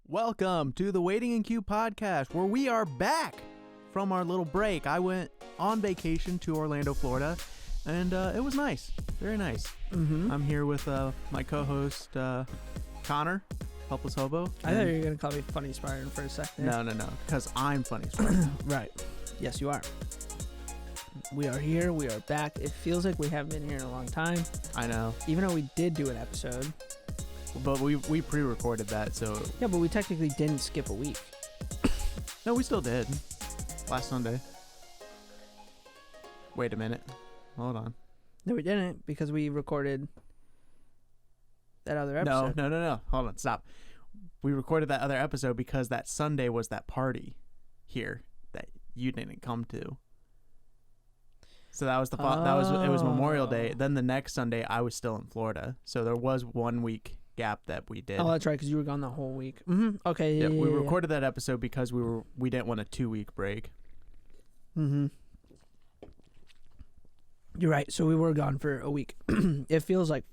Welcome to the Waiting in Queue podcast, where we are back from our little break. I went on vacation to Orlando, Florida, and it was nice. Very nice. Mm-hmm. I'm here with my co-host, Connor, Helpless Hobo. I thought you were going to call me FunnySpartan for a second. No, because I'm FunnySpartan. Right. Yes, you are. We are here. We are back. It feels like we haven't been here in a long time. I know. Even though we did do an episode. But we pre-recorded that, so... Yeah, but we technically didn't skip a week. No, we still did. Last Sunday. Wait a minute. Hold on. No, we didn't, because we recorded that other episode. No. Hold on, stop. We recorded that other episode because that Sunday was that party here that you didn't come to. So that was it was Memorial Day. Then the next Sunday I was still in Florida. So there was 1 week gap that we did. Oh, that's right, because you were gone the whole week. Mm-hmm. Okay. Yeah, we recorded that episode because we didn't want a 2-week break. Mm-hmm. You're right. So we were gone for a week. It feels like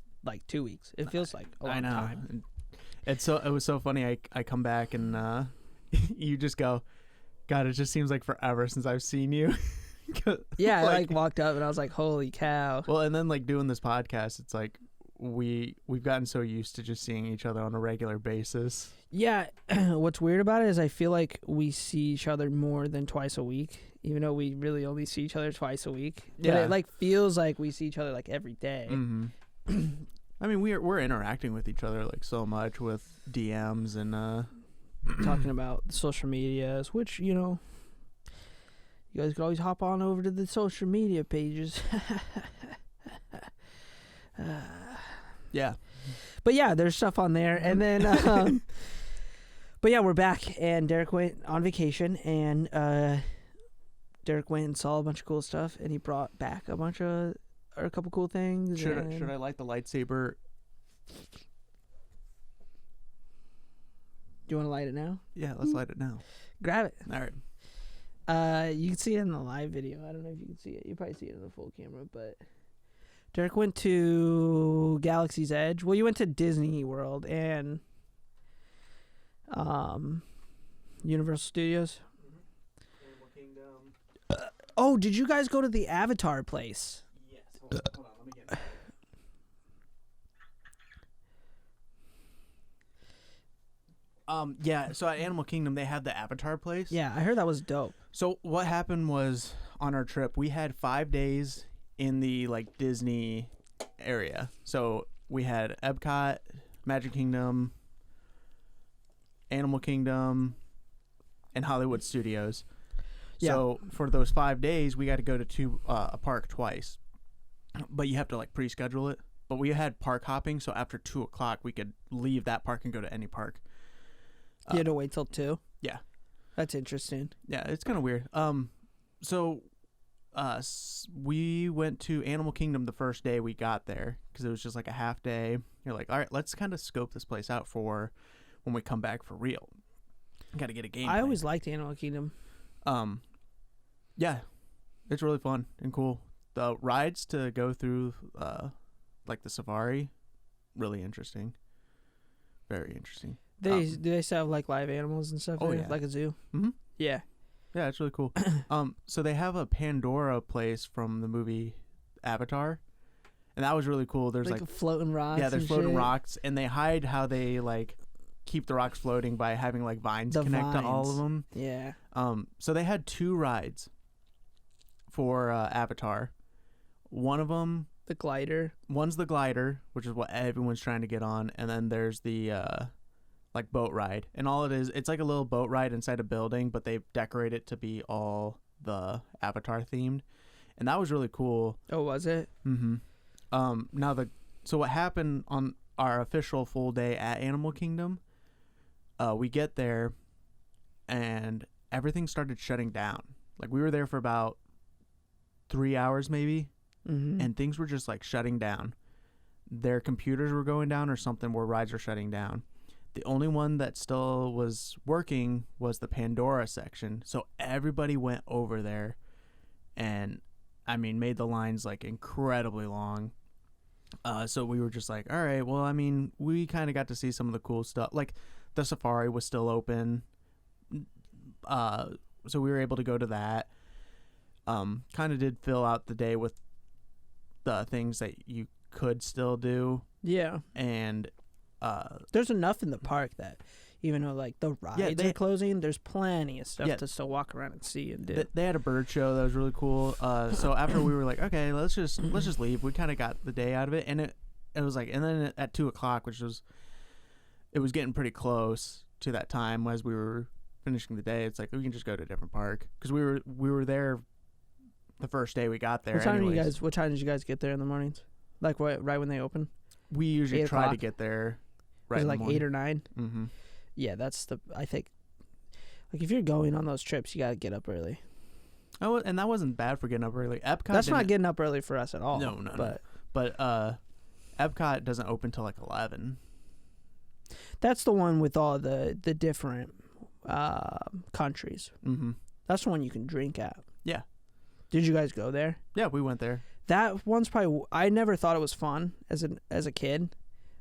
2 weeks. It feels like a long time. It was so funny. I come back and you just go, God, it just seems like forever since I've seen you. Yeah, I walked up and I was like, holy cow. Well, and then doing this podcast, it's like we've gotten so used to just seeing each other on a regular basis. Yeah, what's weird about it is I feel like we see each other more than twice a week, even though we really only see each other twice a week. Yeah. But it feels like we see each other every day. Mm-hmm. I mean, we're interacting with each other so much with DMs and talking about social medias, which, you guys can always hop on over to the social media pages. Yeah. But yeah, there's stuff on there. And then, but yeah, we're back. And Derek went on vacation. And Derek went and saw a bunch of cool stuff. And he brought back a couple cool things. Should I light the lightsaber? Do you want to light it now? Yeah, let's light it now. Grab it. All right. You can see it in the live video. I don't know if you can see it. You probably see it in the full camera, but Derek went to Galaxy's Edge. Well, you went to Disneyworld and Universal Studios. Animal Kingdom. Oh, did you guys go to the Avatar place? Yes. Hold on. Let me get it. Yeah, so at Animal Kingdom, they had the Avatar place. Yeah, I heard that was dope. So what happened was, on our trip, we had 5 days in the, Disney area. So we had Epcot, Magic Kingdom, Animal Kingdom, and Hollywood Studios. Yeah. So for those 5 days, we got to go to a park twice. But you have to, pre-schedule it. But we had park hopping, so after 2 o'clock, we could leave that park and go to any park. You had to wait till 2? Yeah. That's interesting. Yeah, it's kind of weird. So we went to Animal Kingdom the first day we got there because it was just a half day. You're like, all right, let's kind of scope this place out for when we come back for real. Got to get a game. I always liked Animal Kingdom. Yeah, it's really fun and cool. The rides to go through, the safari, really interesting. Very interesting. Do they still have live animals and stuff? Oh, there? yeah. Like a zoo? Mm-hmm. Yeah. Yeah, it's really cool. So they have a Pandora place from the movie Avatar, and that was really cool. There's floating rocks. Yeah, there's floating rocks, and they hide how they keep the rocks floating by having vines connect to all of them. Yeah. So they had 2 rides for Avatar. One of them, the glider. One's the glider, which is what everyone's trying to get on, and then there's the boat ride. And all it is, it's like a little boat ride inside a building, but they've decorated it to be all the Avatar themed. And that was really cool. Oh, was it? Mm-hmm. So what happened on our official full day at Animal Kingdom, we get there and everything started shutting down. We were there for about 3 hours maybe, and things were just shutting down. Their computers were going down or something where rides were shutting down. The only one that still was working was the Pandora section. So everybody went over there and, made the lines incredibly long. So we were just all right, well, we kind of got to see some of the cool stuff. the safari was still open. So we were able to go to that. Kind of did fill out the day with the things that you could still do. Yeah. And there's enough in the park that even though like the rides are closing, there's plenty of stuff to still walk around and see and do. They had a bird show that was really cool. So after we were like, okay, let's just leave. We kind of got the day out of it, and it was like, and then at 2:00, it was getting pretty close to that time as we were finishing the day. It's like we can just go to a different park because we were there the first day we got there. What time did you guys get there in the mornings? Like right when they open? We usually try to get there right in the morning. 8 or 9? Mm-hmm. Yeah, I think, like, if you're going on those trips, you got to get up early. Oh, and that wasn't bad for getting up early. Epcot. That's not getting up early for us at all. No. But Epcot doesn't open till like 11. That's the one with all the different countries. Mm-hmm. That's the one you can drink at. Yeah. Did you guys go there? Yeah, we went there. That one's probably. I never thought it was fun as a kid,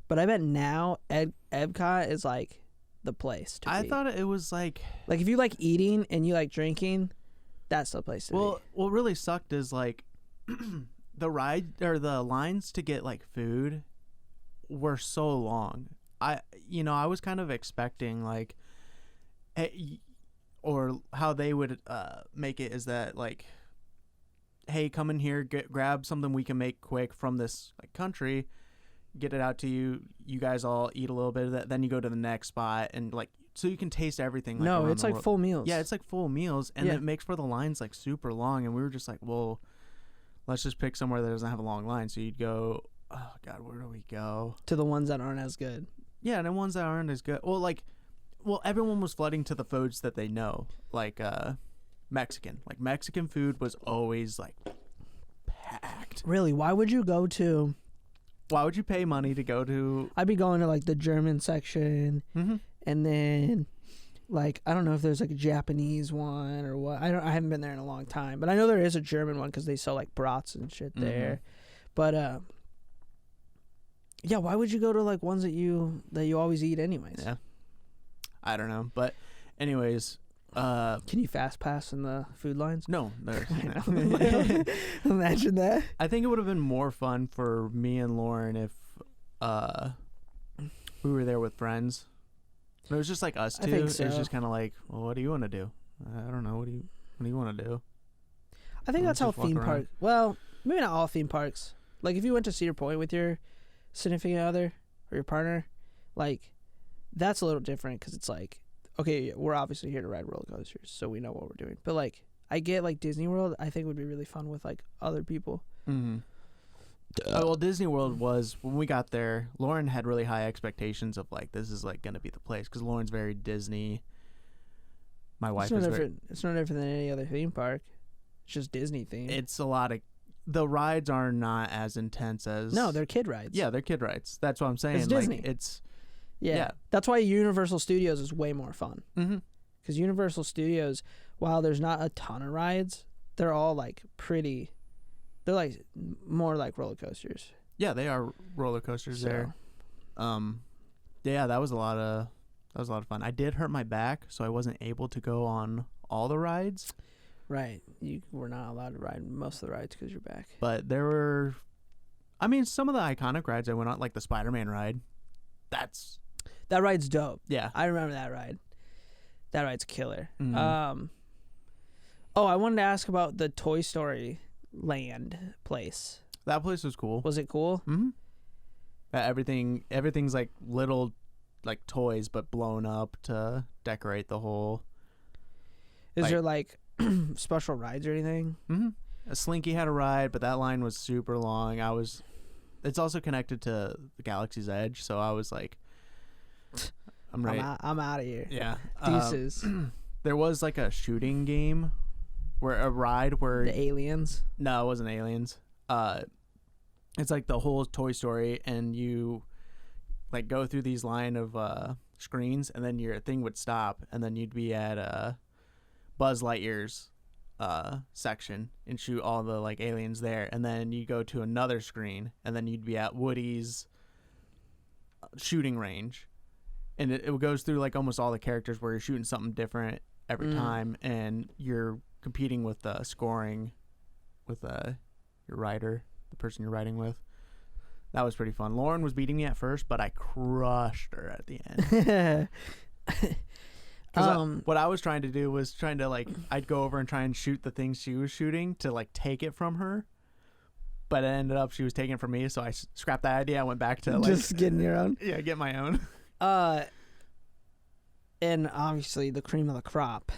but I bet now Epcot is like the place to be. I thought it was like if you like eating and you like drinking, that's the place to be. What really sucked is like the ride or the lines to get like food were so long. I was kind of expecting like, or how they would make it is that like, hey, come in here, grab something we can make quick from this like country, get it out to you. You guys all eat a little bit of that, then you go to the next spot and like so you can taste everything. Like, no, it's like full meals. Yeah, it's like full meals, and it makes for the lines like super long. And we were just like, well, let's just pick somewhere that doesn't have a long line. So you'd go, oh god, where do we go? To the ones that aren't as good. Yeah, and the ones that aren't as good. Well, everyone was flooding to the foods that they know, like Mexican. Like Mexican food was always like packed. Really? Why would you pay money to go to? I'd be going to like the German section, and then like I don't know if there's like a Japanese one or what. I haven't been there in a long time, but I know there is a German one because they sell like brats and shit there. But yeah, why would you go to like ones that you always eat anyways? Yeah, I don't know, but anyways. Can you fast pass in the food lines? No. Imagine that. I think it would have been more fun for me and Lauren if we were there with friends. But it was just like us two. I think so. It was just kind of like, well, what do you want to do? I don't know. What do you want to do? I think that's how theme parks. Well, maybe not all theme parks. Like if you went to Cedar Point with your significant other or your partner, like that's a little different because it's like, okay, we're obviously here to ride roller coasters, so we know what we're doing. But like, I get like Disney World. I think would be really fun with like other people. Mm-hmm. Well, Disney World was when we got there. Lauren had really high expectations of like this is like gonna be the place because Lauren's very Disney. My wife is very. It's no different than any other theme park. It's just Disney themed. It's a lot of. The rides are not as intense as. No, they're kid rides. Yeah, they're kid rides. That's what I'm saying. It's Disney. Like, it's. Yeah, that's why Universal Studios is way more fun. Because Universal Studios, while there's not a ton of rides, they're all like pretty. They're like more like roller coasters. Yeah, they are roller coasters there. Yeah, that was a lot of fun. I did hurt my back, so I wasn't able to go on all the rides. Right, you were not allowed to ride most of the rides because your back. But there were, I mean, some of the iconic rides I went on, like the Spider-Man ride. That ride's dope. Yeah. I remember that ride. That ride's killer. Mm-hmm. I wanted to ask about the Toy Story Land place. That place was cool. Was it cool? Mm-hmm. Everything's like little like toys but blown up to decorate the whole. Is there like special rides or anything? Mm-hmm. A Slinky had a ride, but that line was super long. It's also connected to the Galaxy's Edge, so I was like, I'm ready. I'm out of here. Yeah. Deuces. There was like a shooting game a ride where the aliens. No, it wasn't aliens. It's like the whole Toy Story, and you like go through these line of screens, and then your thing would stop, and then you'd be at Buzz Lightyear's section and shoot all the like aliens there, and then you go to another screen, and then you'd be at Woody's shooting range. and it goes through like almost all the characters where you're shooting something different every time, and you're competing with scoring with your rider, the person you're riding with. That was pretty fun. Lauren was beating me at first, but I crushed her at the end. What I was trying to do was I'd go over and try and shoot the things she was shooting to like take it from her, but it ended up she was taking it from me, so I scrapped that idea. I went back to like just getting your own. Yeah, get my own. And obviously the cream of the crop.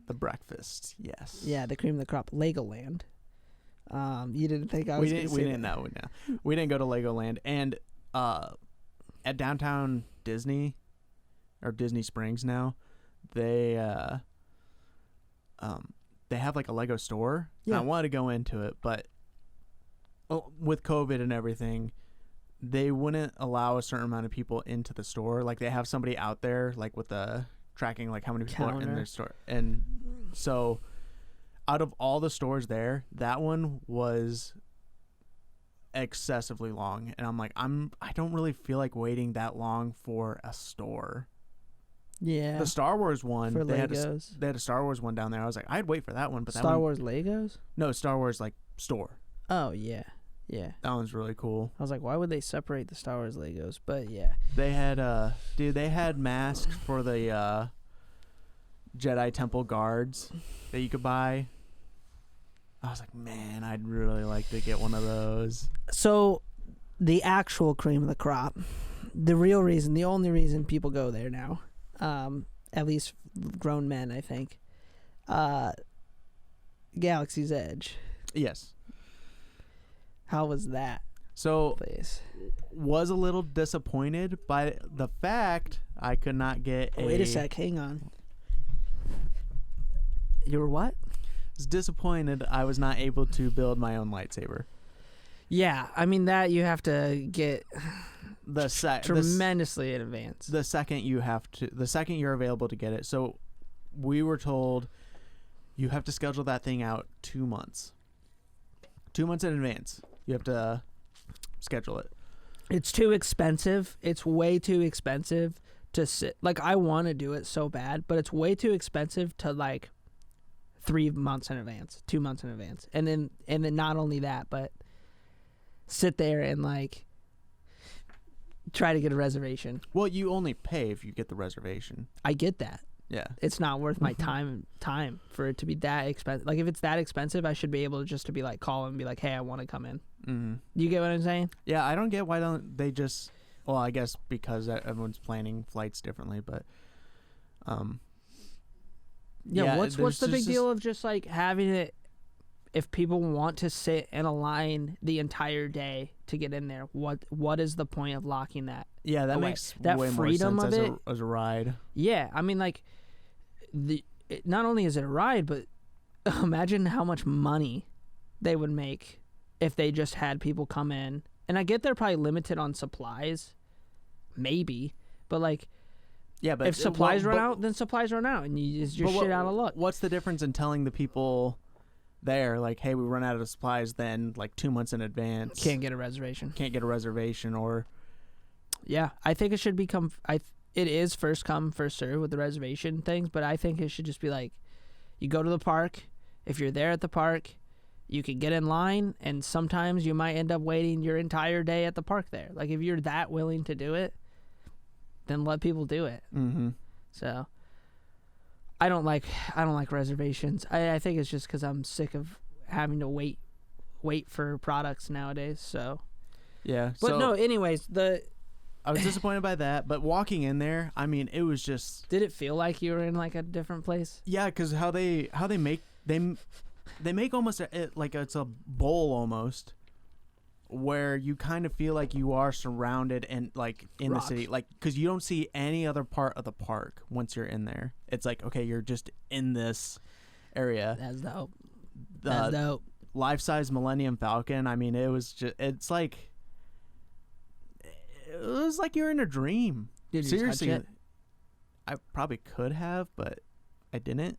The breakfast, yes. Yeah, the cream of the crop, Legoland. You didn't think I was going to say We didn't know. No. We didn't go to Legoland. And at downtown Disney, or Disney Springs now, they have like a Lego store. Yeah. I wanted to go into it, but with COVID and everything, they wouldn't allow a certain amount of people into the store. Like they have somebody out there like with the tracking like how many people are in their store. And so out of all the stores there, that one was excessively long, and I'm like, I don't really feel like waiting that long for a store. Yeah. The Star Wars one, for they Legos. had a Star Wars one down there. I was like, I'd wait for that one, but Star Wars Legos? No, Star Wars like store. Oh yeah. Yeah. That one's really cool. I was like, why would they separate the Star Wars Legos? But yeah. They had they had masks for the Jedi Temple guards that you could buy. I was like, man, I'd really like to get one of those. So, the actual cream of the crop, the real reason, the only reason people go there now, at least grown men, I think, Galaxy's Edge. Yes. How was that? So, place? Was a little disappointed by the fact I could not get Wait a sec, hang on. You were what? Was disappointed I was not able to build my own lightsaber. Yeah, I mean that you have to get tremendously in advance. The second you're available to get it. So we were told you have to schedule that thing out 2 months. 2 months in advance. You have to schedule it. It's too expensive. It's way too expensive to sit. Like I want to do it so bad, but it's way too expensive to like 3 months in advance, 2 months in advance. And then not only that, but sit there and like try to get a reservation. Well, you only pay if you get the reservation. I get that. Yeah. It's not worth my time for it to be that expensive. Like if it's that expensive, I should be able to be like call and be like, "Hey, I want to come in." Mm-hmm. You get what I'm saying? Yeah, I don't get why don't they just well, I guess because everyone's planning flights differently, but yeah, what's the big deal of just like having it if people want to sit in a line the entire day to get in there? What is the point of locking that? Yeah, that away? makes That way freedom more of sense it as a ride. Yeah, I mean like not only is it a ride, but imagine how much money they would make if they just had people come in. And I get they're probably limited on supplies, maybe, but like yeah, but if supplies run out, then supplies run out, and you just shit out of luck. What's the difference in telling the people there, like, hey, we run out of supplies, then like 2 months in advance can't get a reservation, or yeah, I think it should become it is first come first serve with the reservation things, but I think it should just be like you go to the park. If you're there at the park, you can get in line, and sometimes you might end up waiting your entire day at the park there. Like if you're that willing to do it, then let people do it. Mm-hmm. So I don't like reservations. I think it's just because I'm sick of having to wait for products nowadays. So yeah, but no. Anyways, I was disappointed by that, but walking in there, I mean, it was just. Did it feel like you were in like a different place? Yeah, because how they make they make almost like it's a bowl almost, where you kind of feel like you are surrounded and like in Rocks. the city, like because you don't see any other part of the park once you're in there. It's like okay, you're just in this area. That's dope. That's dope. Life-size Millennium Falcon. I mean, it was like you're in a dream. Did you Seriously, touch it? I probably could have, but I didn't.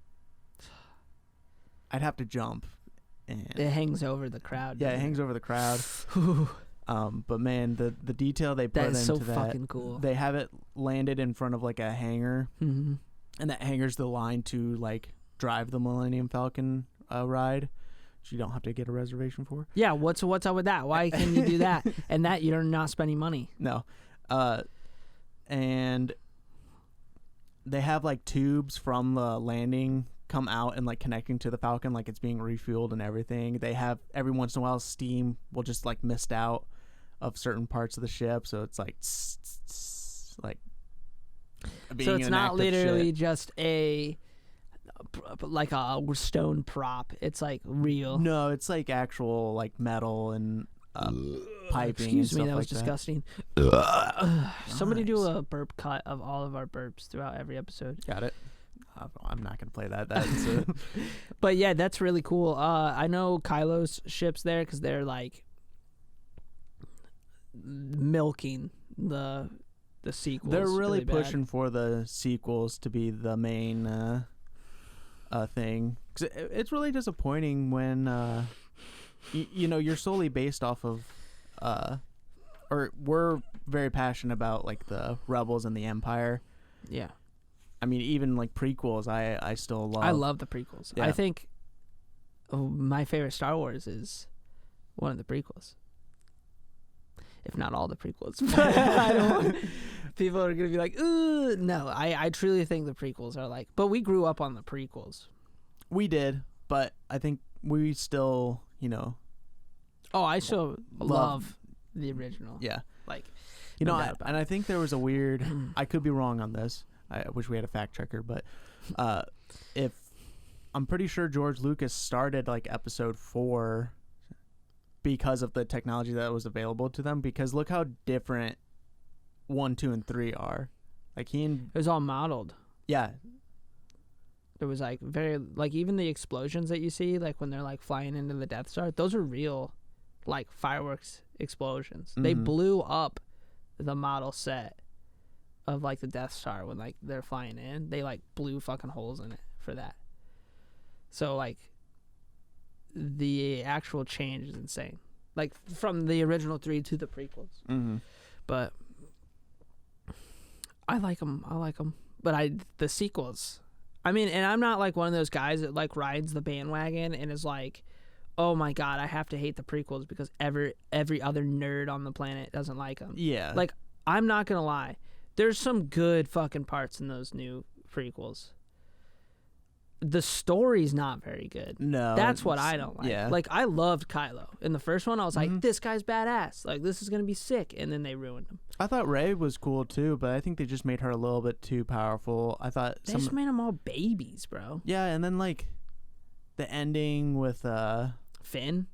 I'd have to jump. And It hangs over the crowd. yeah, it hangs over the crowd. But man, the detail they put That is into so that, fucking cool. they have it landed in front of like a hangar, Mm-hmm. and that hangar's the line to like drive the Millennium Falcon ride, which you don't have to get a reservation for. Yeah, what's up with that? Why can you do that? And that you're not spending money. No. And they have like tubes from the landing come out and like connecting to the Falcon, like it's being refueled and everything. They have every once in a while steam will just like mist out of certain parts of the ship, so it's like like being So it's an not active literally ship. just a stone prop. It's like real. No, it's like actual like metal and piping. Excuse and me, stuff that was like disgusting. Somebody do a burp cut of all of our burps throughout every episode. Got it. I'm not gonna play that. That's But yeah, that's really cool. I know Kylo's ship's there because they're like milking the sequels. they're really bad. pushing for the sequels to be the main thing. 'Cause it's really disappointing when you know you're solely based off of or we're very passionate about like the Rebels and the Empire. Yeah, I mean, even like prequels, I still love. I love the prequels. Yeah. I think my favorite Star Wars is one of the prequels, if not all the prequels. But I don't. People are gonna be like, "Ooh, no." I truly think the prequels are like, but we grew up on the prequels. We did, but I think we still, you know. Oh, I so love the original. Yeah. Like, You no know, doubt about and I think there was a weird. I could be wrong on this. I wish we had a fact checker, but if I'm pretty sure George Lucas started like Episode 4 because of the technology that was available to them. Because look how different 1, 2, and 3 are. Like it was all modeled. yeah, It was like very like even the explosions that you see, like when they're like flying into the Death Star, those are real, like fireworks explosions. They Mhm. blew up the model set of like the Death Star when like they're flying in. They like blew fucking holes in it for that. So like the actual change is insane. Like from the original 3 to the prequels. Mm-hmm. But I like them. But the sequels. I mean, and I'm not like one of those guys that like rides the bandwagon and is like, oh my god, I have to hate the prequels because every other nerd on the planet doesn't like them. Yeah. Like, I'm not gonna lie, there's some good fucking parts in those new prequels. The story's not very good. No. That's what I don't like. Yeah. Like, I loved Kylo. In the first one, I was Mhm. like, this guy's badass. Like, this is going to be sick. And then they ruined him. I thought Rey was cool too, but I think they just made her a little bit too powerful. I thought They just made them all babies, bro. yeah, and then like the ending with Finn?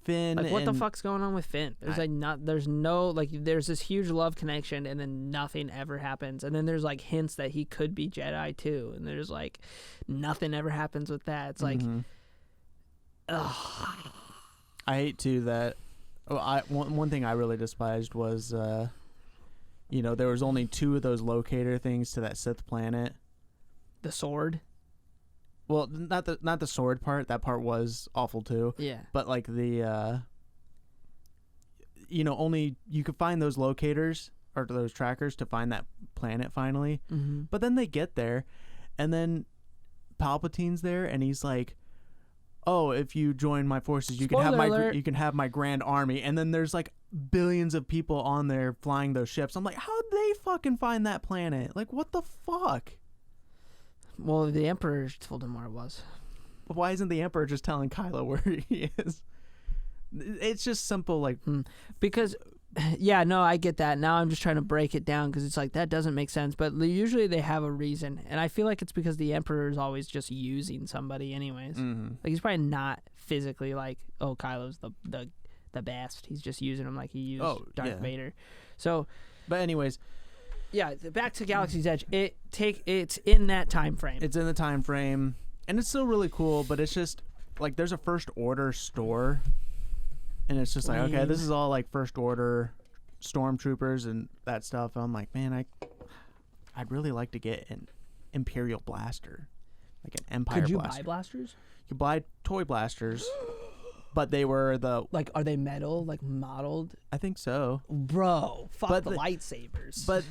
Finn. Like, what the and- fuck's going on with Finn? There's there's this huge love connection, and then nothing ever happens. And then there's, like, hints that he could be Jedi, too. And there's, like, nothing ever happens with that. It's like, Mhm. ugh. I hate too that. One thing I really despised was, you know, there was only 2 of those locator things to that Sith planet. The sword? Well, not the sword part. That part was awful too. Yeah. But like the, you know, only you could find those locators or those trackers to find that planet finally. Mm-hmm. But then they get there, and then Palpatine's there, and he's like, "Oh, if you join my forces, you can have Spoiler alert. you can have my grand army." And then there's like billions of people on there flying those ships. I'm like, how'd they fucking find that planet? Like, what the fuck? Well, the Emperor told him where it was. But why isn't the Emperor just telling Kylo where he is? It's just simple, like Because, yeah, no, I get that. Now I'm just trying to break it down because it's like, that doesn't make sense. But usually they have a reason. And I feel like it's because the Emperor is always just using somebody anyways. mhm. Like, he's probably not physically like, oh, Kylo's the best. He's just using him like he used Darth yeah. Vader. So, But anyways, yeah, back to Galaxy's Edge. It's in that time frame. it's in the time frame, and it's still really cool. But it's just like there's a First Order store, and it's just like, okay, Lame. this is all like First Order stormtroopers and that stuff. I'm like, man, I'd really like to get an Imperial blaster, like an Empire Could you blaster. buy blasters? You could buy toy blasters. but they were Like, are they metal? Like modeled? I think so. Bro, fuck But the lightsabers. But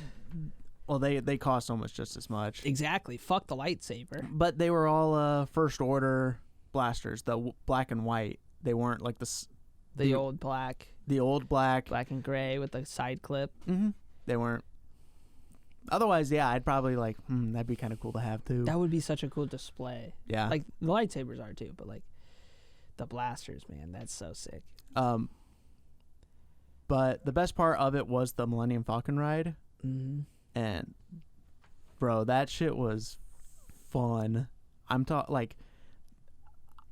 well, they cost almost just as much. Exactly. Fuck the lightsaber. But they were all first order blasters, the black and white. They weren't like The old black. The old black and gray with the side clip. Mm-hmm. They weren't. Otherwise, yeah, I'd probably like, that'd be kind of cool to have too. That would be such a cool display. Yeah. Like, the lightsabers are too, but like, the blasters, man, that's so sick. But the best part of it was the Millennium Falcon ride. Mm-hmm. And, bro, that shit was fun. Like,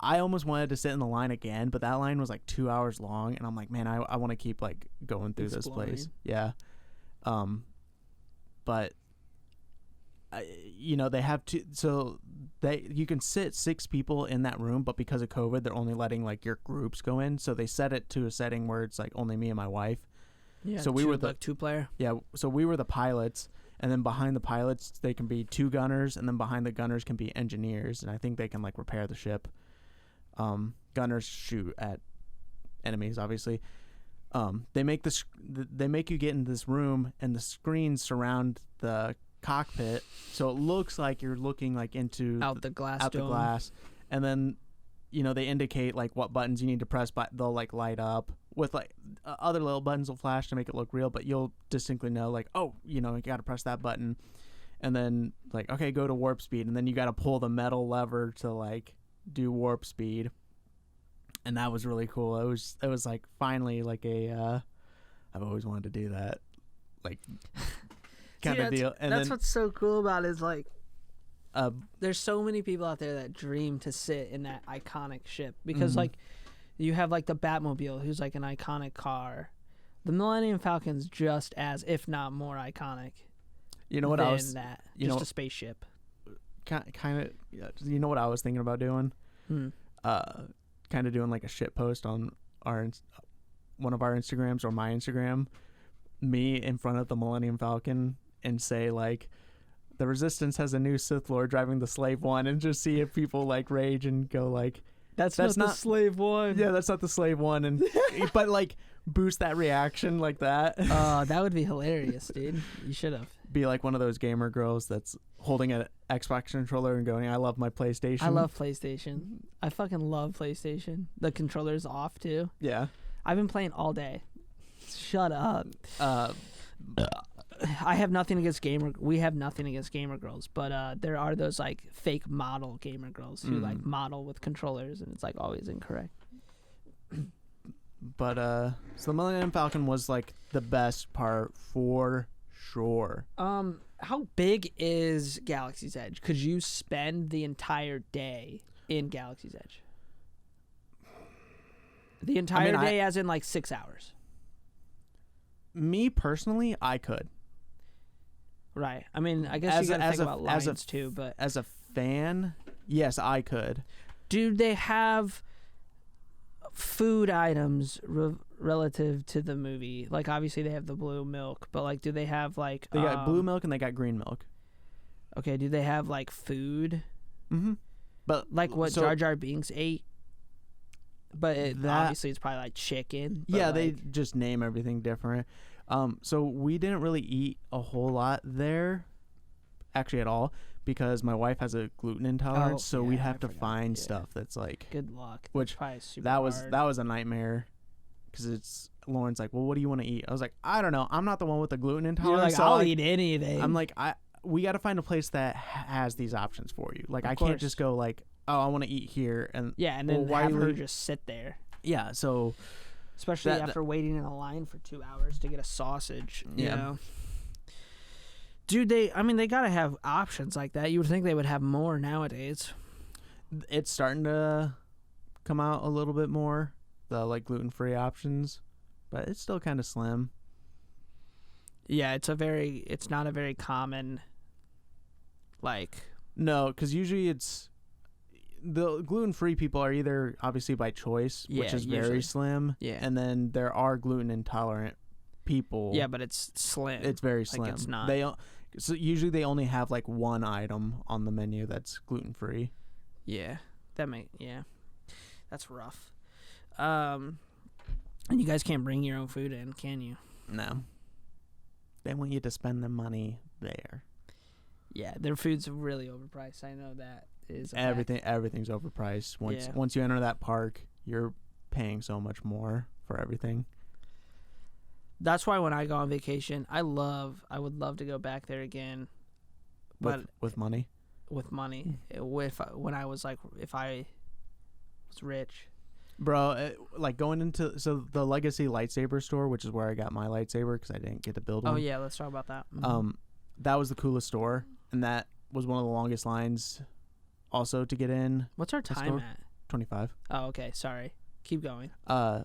I almost wanted to sit in the line again, but that line was like 2 hours long, and I'm like, man, I want to keep like going through this place. Yeah. But they have you can sit 6 people in that room, but because of COVID, they're only letting like your groups go in. So they set it to a setting where it's like only me and my wife. Yeah. So we were the 2-player. Yeah. So we were the pilots, and then behind the pilots, they can be 2 gunners, and then behind the gunners can be engineers, and I think they can like repair the ship. Gunners shoot at enemies, obviously. They make you get in this room, and the screens surround the cockpit, so it looks like you're looking like into out the glass, and then they indicate like what buttons you need to press, but they'll like light up with like other little buttons will flash to make it look real, but you'll distinctly know like, oh, you got to press that button, and then like, okay, go to warp speed, and then you got to pull the metal lever to like do warp speed. And that was really cool. It was like finally like I've always wanted to do that, like kind of deal. And that's what's so cool about it is like, there's so many people out there that dream to sit in that iconic ship because like you have like the Batmobile, who's like an iconic car. The Millennium Falcon's just as, if not more, iconic. You know what I was? That just a spaceship. Kind of. You know what I was thinking about doing? Kind of doing like a shit post on one of our Instagrams or my Instagram, me in front of the Millennium Falcon, and say like, the Resistance has a new Sith Lord driving the Slave One, and just see if people like rage and go like, that's not the Slave One. Yeah, that's not the Slave One, and but like boost that reaction like that. That would be hilarious, dude. You should have. Be like one of those gamer girls that's holding an Xbox controller and going, I love my PlayStation. I love PlayStation. I fucking love PlayStation. The controller's off too. Yeah. I've been playing all day. Shut up. I have nothing against we have nothing against gamer girls, but there are those like fake model gamer girls who like model with controllers, and it's like always incorrect. But so the Millennium Falcon was like the best part for sure. How big is Galaxy's Edge? Could you spend the entire day in Galaxy's Edge? The entire day, as in like 6 hours. Me personally, I could. Right. I mean, I guess you gotta think about lines too, but as a fan, yes, I could. Do they have food items relative to the movie? Like, obviously they have the blue milk, but like, do they have like they got blue milk and they got green milk? Okay, do they have like food? Mm-hmm. But like what Jar Jar Binks ate? But obviously it's probably like chicken. Yeah, like, they just name everything different. So we didn't really eat a whole lot there, actually at all, because my wife has a gluten intolerance. So we'd have to find stuff that's like, good luck. Which super that hard. was a nightmare, because Lauren's like, well, what do you want to eat? I was like, I don't know. I'm not the one with the gluten intolerance. You're like, so I'll eat anything. I'm like, we got to find a place that has these options for you. Like, I can't just go like, oh, I want to eat here, and and then have her just sit there. Yeah, so especially after waiting in a line for 2 hours to get a sausage. You know? Dude, they gotta have options like that. You would think they would have more nowadays. It's starting to come out a little bit more, the like gluten-free options, but it's still kind of slim. Yeah, it's not a very common, like. No, because usually it's the gluten-free people are either obviously by choice, which is very slim, and then there are gluten intolerant people. Yeah, but it's slim. It's very slim. Like, it's not. So usually they only have like one item on the menu that's gluten-free. Yeah, that's rough. And you guys can't bring your own food in, can you? No. They want you to spend the money there. Yeah, their food's really overpriced. I know that is a fact. Everything's overpriced. Once you enter that park, you're paying so much more for everything. That's why when I go on vacation, I would love to go back there again. But with money? With money. When I was if I was rich. Bro, going into the Legacy lightsaber store, which is where I got my lightsaber because I didn't get to build one. Oh yeah, let's talk about that. Mm-hmm. That was the coolest store, and that was one of the longest lines also to get in. What's our time at? 25. Oh, okay. Sorry. Keep going. I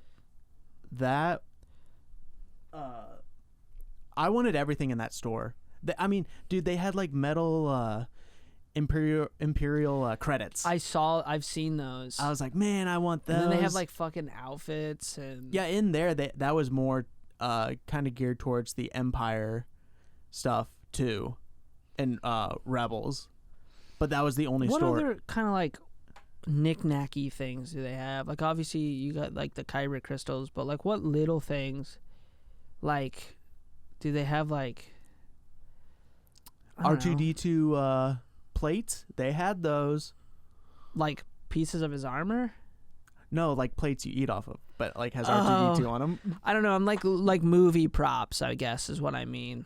wanted everything in that store. Dude, they had metal Imperial credits. I've seen those. I was like, man, I want those. And then they have fucking outfits and yeah, in there that was more kind of geared towards the Empire stuff too, and Rebels. But that was the only store. What other kind of knick-knacky things do they have? Obviously you got the Kyber crystals, but what little things do they have R2D2 plates? They had those. Pieces of his armor? No, plates you eat off of, but has R2D2 on them. I don't know. I'm like movie props, I guess is what I mean.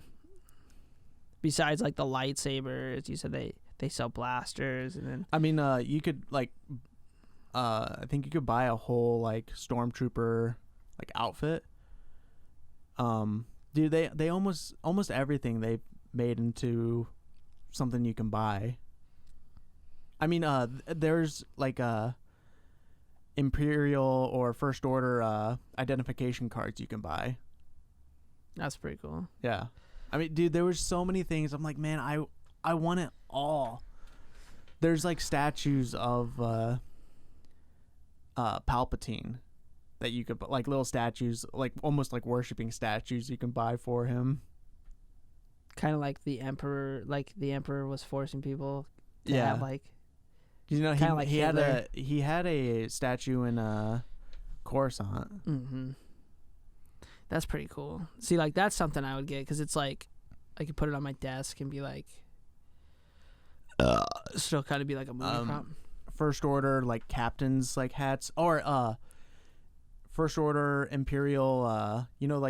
Besides the lightsabers, you said they sell blasters, and then you could I think you could buy a whole stormtrooper outfit. Dude, they almost everything they made into something you can buy. There's Imperial or First Order identification cards you can buy. That's pretty cool. Yeah. Dude, there was so many things. I'm like, man, I want it all. There's statues of Palpatine that you could little statues, almost worshiping statues you can buy for him. Kind of like the Emperor, the Emperor was forcing people to yeah. have he had a statue in Coruscant. Mm-hmm. That's pretty cool. See, that's something I would get because it's I could put it on my desk and be still kind of be a movie prop. First Order captains hats, or First Order Imperial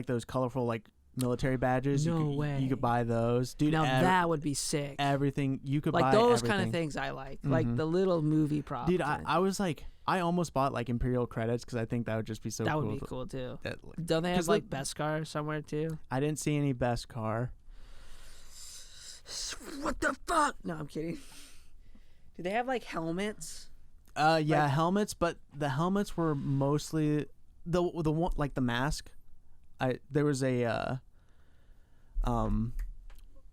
those colorful military badges. No way. You could buy those, dude. Now that would be sick. Everything you could buy. Those everything. kind of things I like. Mm-hmm. The little movie props. Dude, I was I almost bought Imperial credits because I think that would just be so that cool. That would be cool too. Don't they have Beskar somewhere too? I didn't see any Beskar. What the fuck? No, I'm kidding. Do they have helmets? Yeah, helmets, but the helmets were mostly the one the mask. There was a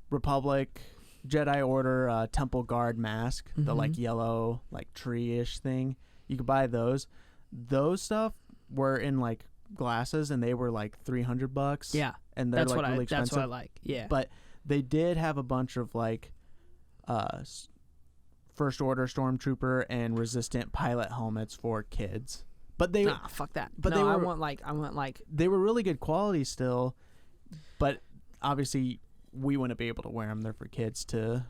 Republic Jedi Order Temple Guard mask, mm-hmm. the yellow tree-ish thing. You could buy those. Those stuff were in glasses, and they were $300. Yeah, and they're really expensive. That's what I like. Yeah, but they did have a bunch of First Order Stormtrooper and Resistant pilot helmets for kids. But they fuck that. But no, they were, I want they were really good quality still, but obviously we wouldn't be able to wear them. They're for kids to.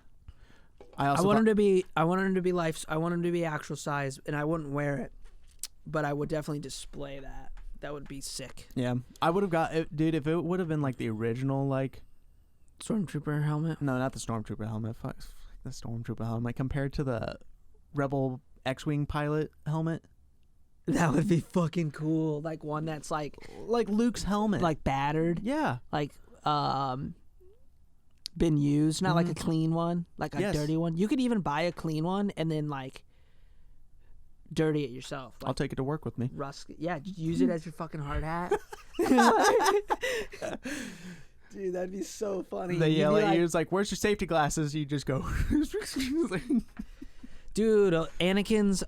I want them to be life. I want them to be actual size, and I wouldn't wear it, but I would definitely display that. That would be sick. Yeah, I would have got it, dude. If it would have been the original Stormtrooper helmet. No, not the Stormtrooper helmet. Fuck the Stormtrooper helmet compared to the Rebel X-wing pilot helmet. That would be fucking cool. One that's like Luke's helmet, battered. Yeah, been used, not a clean one, a dirty one. You could even buy a clean one and then dirty it yourself. I'll take it to work with me. Rust. Yeah, just use it as your fucking hard hat. Dude, that'd be so funny. They yell at you. It's where's your safety glasses? You just go. Dude, Anakin's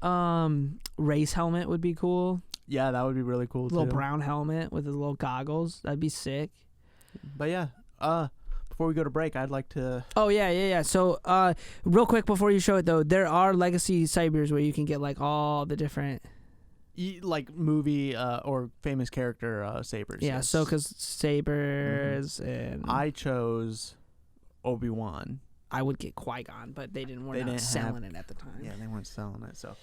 race helmet would be cool. Yeah, that would be really cool. Little brown helmet with his little goggles. That'd be sick. But yeah, before we go to break, I'd like to. Oh yeah. So, real quick before you show it though, there are Legacy sabers where you can get all the different. like movie or famous character sabers. Yeah, yes. Ahsoka's sabers, and I chose Obi-Wan. I would get Qui-Gon, but they weren't selling it at the time. Yeah, they weren't selling it, so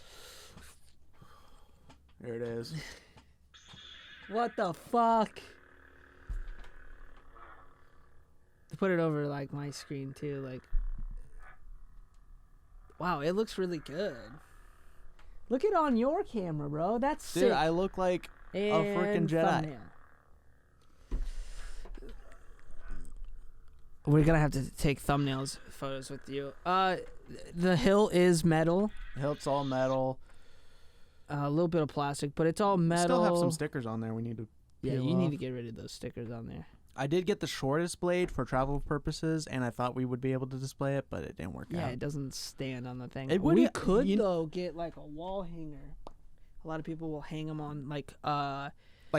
there it is. What the fuck? Put it over like my screen too, like. Wow, it looks really good. Look it on your camera, bro. That's sick. Dude, I look like a freaking Jedi. Thumbnail. We're gonna have to take thumbnails photos with you. The hill is metal. The hilt's all metal. A little bit of plastic, but it's all metal. Still have some stickers on there. We need to. Yeah, you need to get rid of those stickers on there. I did get the shortest blade for travel purposes, and I thought we would be able to display it, but it didn't work out. Yeah, it doesn't stand on the thing. We could though get like a wall hanger. A lot of people will hang them on like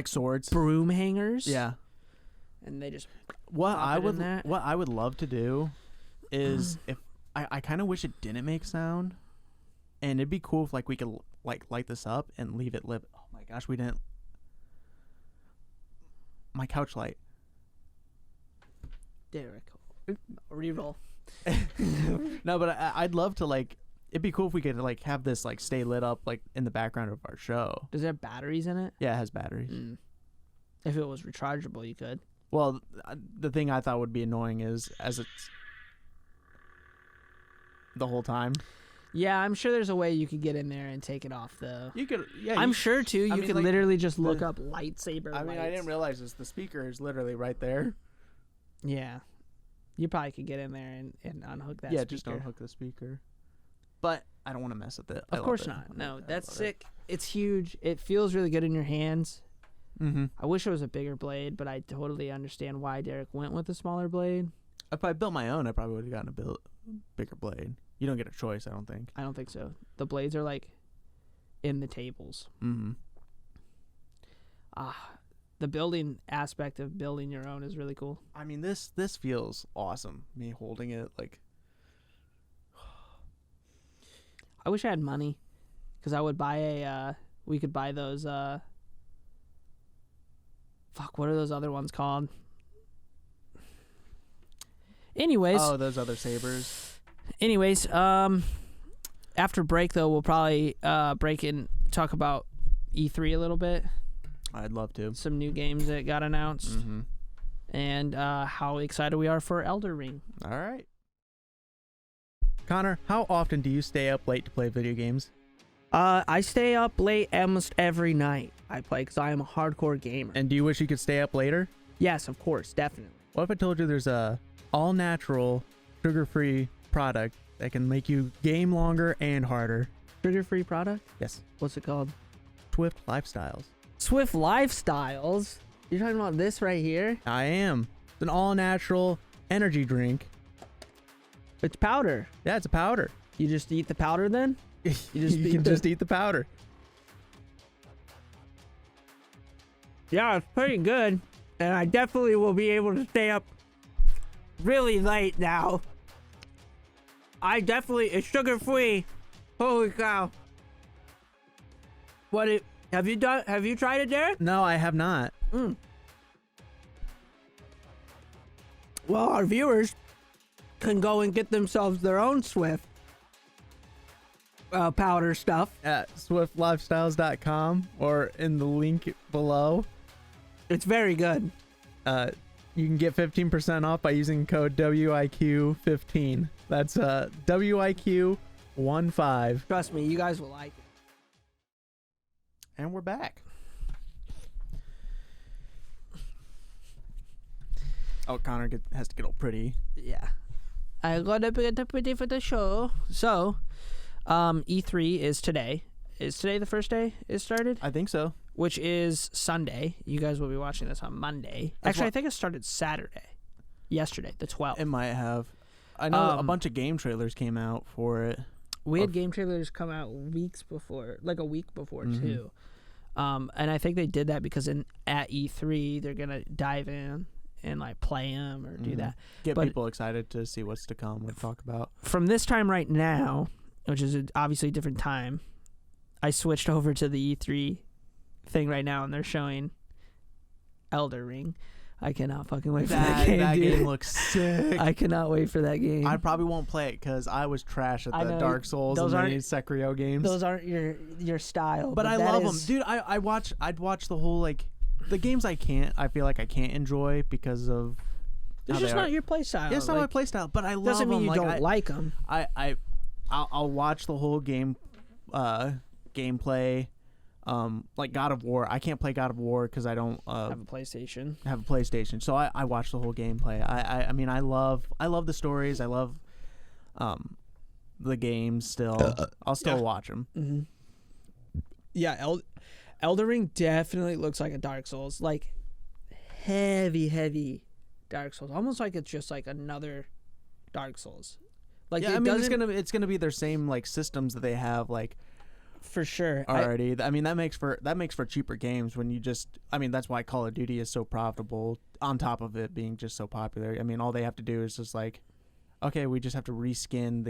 swords, broom hangers. Yeah, and they just what I would love to do is if I kind of wish it didn't make sound, and it'd be cool if like we could like light this up and leave it lit. Oh my gosh, we didn't. My couch light. Derek, reroll. No, but I'd love to like. It'd be cool if we could like have this like stay lit up like in the background of our show. Does it have batteries in it? Yeah, it has batteries. If it was rechargeable, you could. Well, the thing I thought would be annoying is as it's the whole time. Yeah, I'm sure there's a way you could get in there and take it off though. You could. Yeah, I'm sure too. You could like, literally just look up lightsaber. I mean, I didn't realize this. The speaker is literally right there. Yeah, you probably could get in there and unhook that. Yeah, speaker. just unhook the speaker. But I don't want to mess with it. Of course not. No, that's sick. It's huge. It feels really good in your hands. Mm-hmm. I wish it was a bigger blade, but I totally understand why Derek went with a smaller blade. If I built my own, I probably would have gotten a bigger blade. You don't get a choice, I don't think. I don't think so. The blades are like in the tables. Mm-hmm. The building aspect of building your own is really cool. I mean, this feels awesome. Me holding it, like. I wish I had money, because I would buy we could buy those. What are those other ones called? Anyways. Oh, those other sabers. Anyways, after break though, we'll probably break and talk about E3 a little bit. I'd love to. Some new games that got announced. Mm-hmm. And how excited we are for Elder Ring. All right. Connor, how often do you stay up late to play video games? I stay up late almost every night I play because I am a hardcore gamer. And do you wish you could stay up later? Yes, of course, definitely. What if I told you there's a all-natural, sugar-free product that can make you game longer and harder? Sugar-free product? Yes. What's it called? Swift Lifestyles. Swift Lifestyles? You're talking about this right here? I am. It's an all-natural energy drink. It's powder. Yeah, it's a powder. You just eat the powder then? You can just eat the powder. Yeah, it's pretty good. And I definitely will be able to stay up really late now. It's sugar-free. Holy cow. Have you tried it, Derek? No, I have not. Well, our viewers can go and get themselves their own Swift powder stuff at swiftlifestyles.com or in the link below. It's very good. You can get 15% off by using code WIQ15. That's WIQ15. Trust me, you guys will like it. And we're back. Oh, Connor has to get all pretty. Yeah. I gotta get pretty for the show. So, E3 is today. Is today the first day it started? I think so. Which is Sunday. You guys will be watching this on Monday. Actually, I think it started Saturday. Yesterday, the 12th. It might have. I know a bunch of game trailers came out for it. We had game trailers come out weeks before, like a week before too. And I think they did that because at E3 they're gonna dive in and like play them or do that. Get people excited to see what's to come and talk about. From this time right now, which is obviously a different time, I switched over to the E3 thing right now, and they're showing Elder Ring. I cannot fucking wait for that game, That dude. game looks sick. I cannot wait for that game. I probably won't play it because I was trash at I the know, Dark Souls and the Sekiro games. Those aren't your style. But I love them, dude. I'd watch the whole the games I feel like I can't enjoy because of. It's just not your play style. Yeah, it's not my play style, but I love them. Doesn't mean you don't like them. I'll watch the whole gameplay. Like God of War, I can't play God of War because I don't Have a PlayStation. Have a PlayStation. So I watch the whole gameplay. I mean I love the stories. I love the games. Still, I'll still watch them. Mm-hmm. Yeah, Elder Ring definitely looks like a Dark Souls, like heavy Dark Souls, almost like it's just like another Dark Souls. Like yeah, I mean it's gonna be their same like systems that they have like. For sure. Already. I mean that makes for cheaper games when you just that's why Call of Duty is so profitable on top of it being just so popular. I mean all they have to do is just like okay, we just have to reskin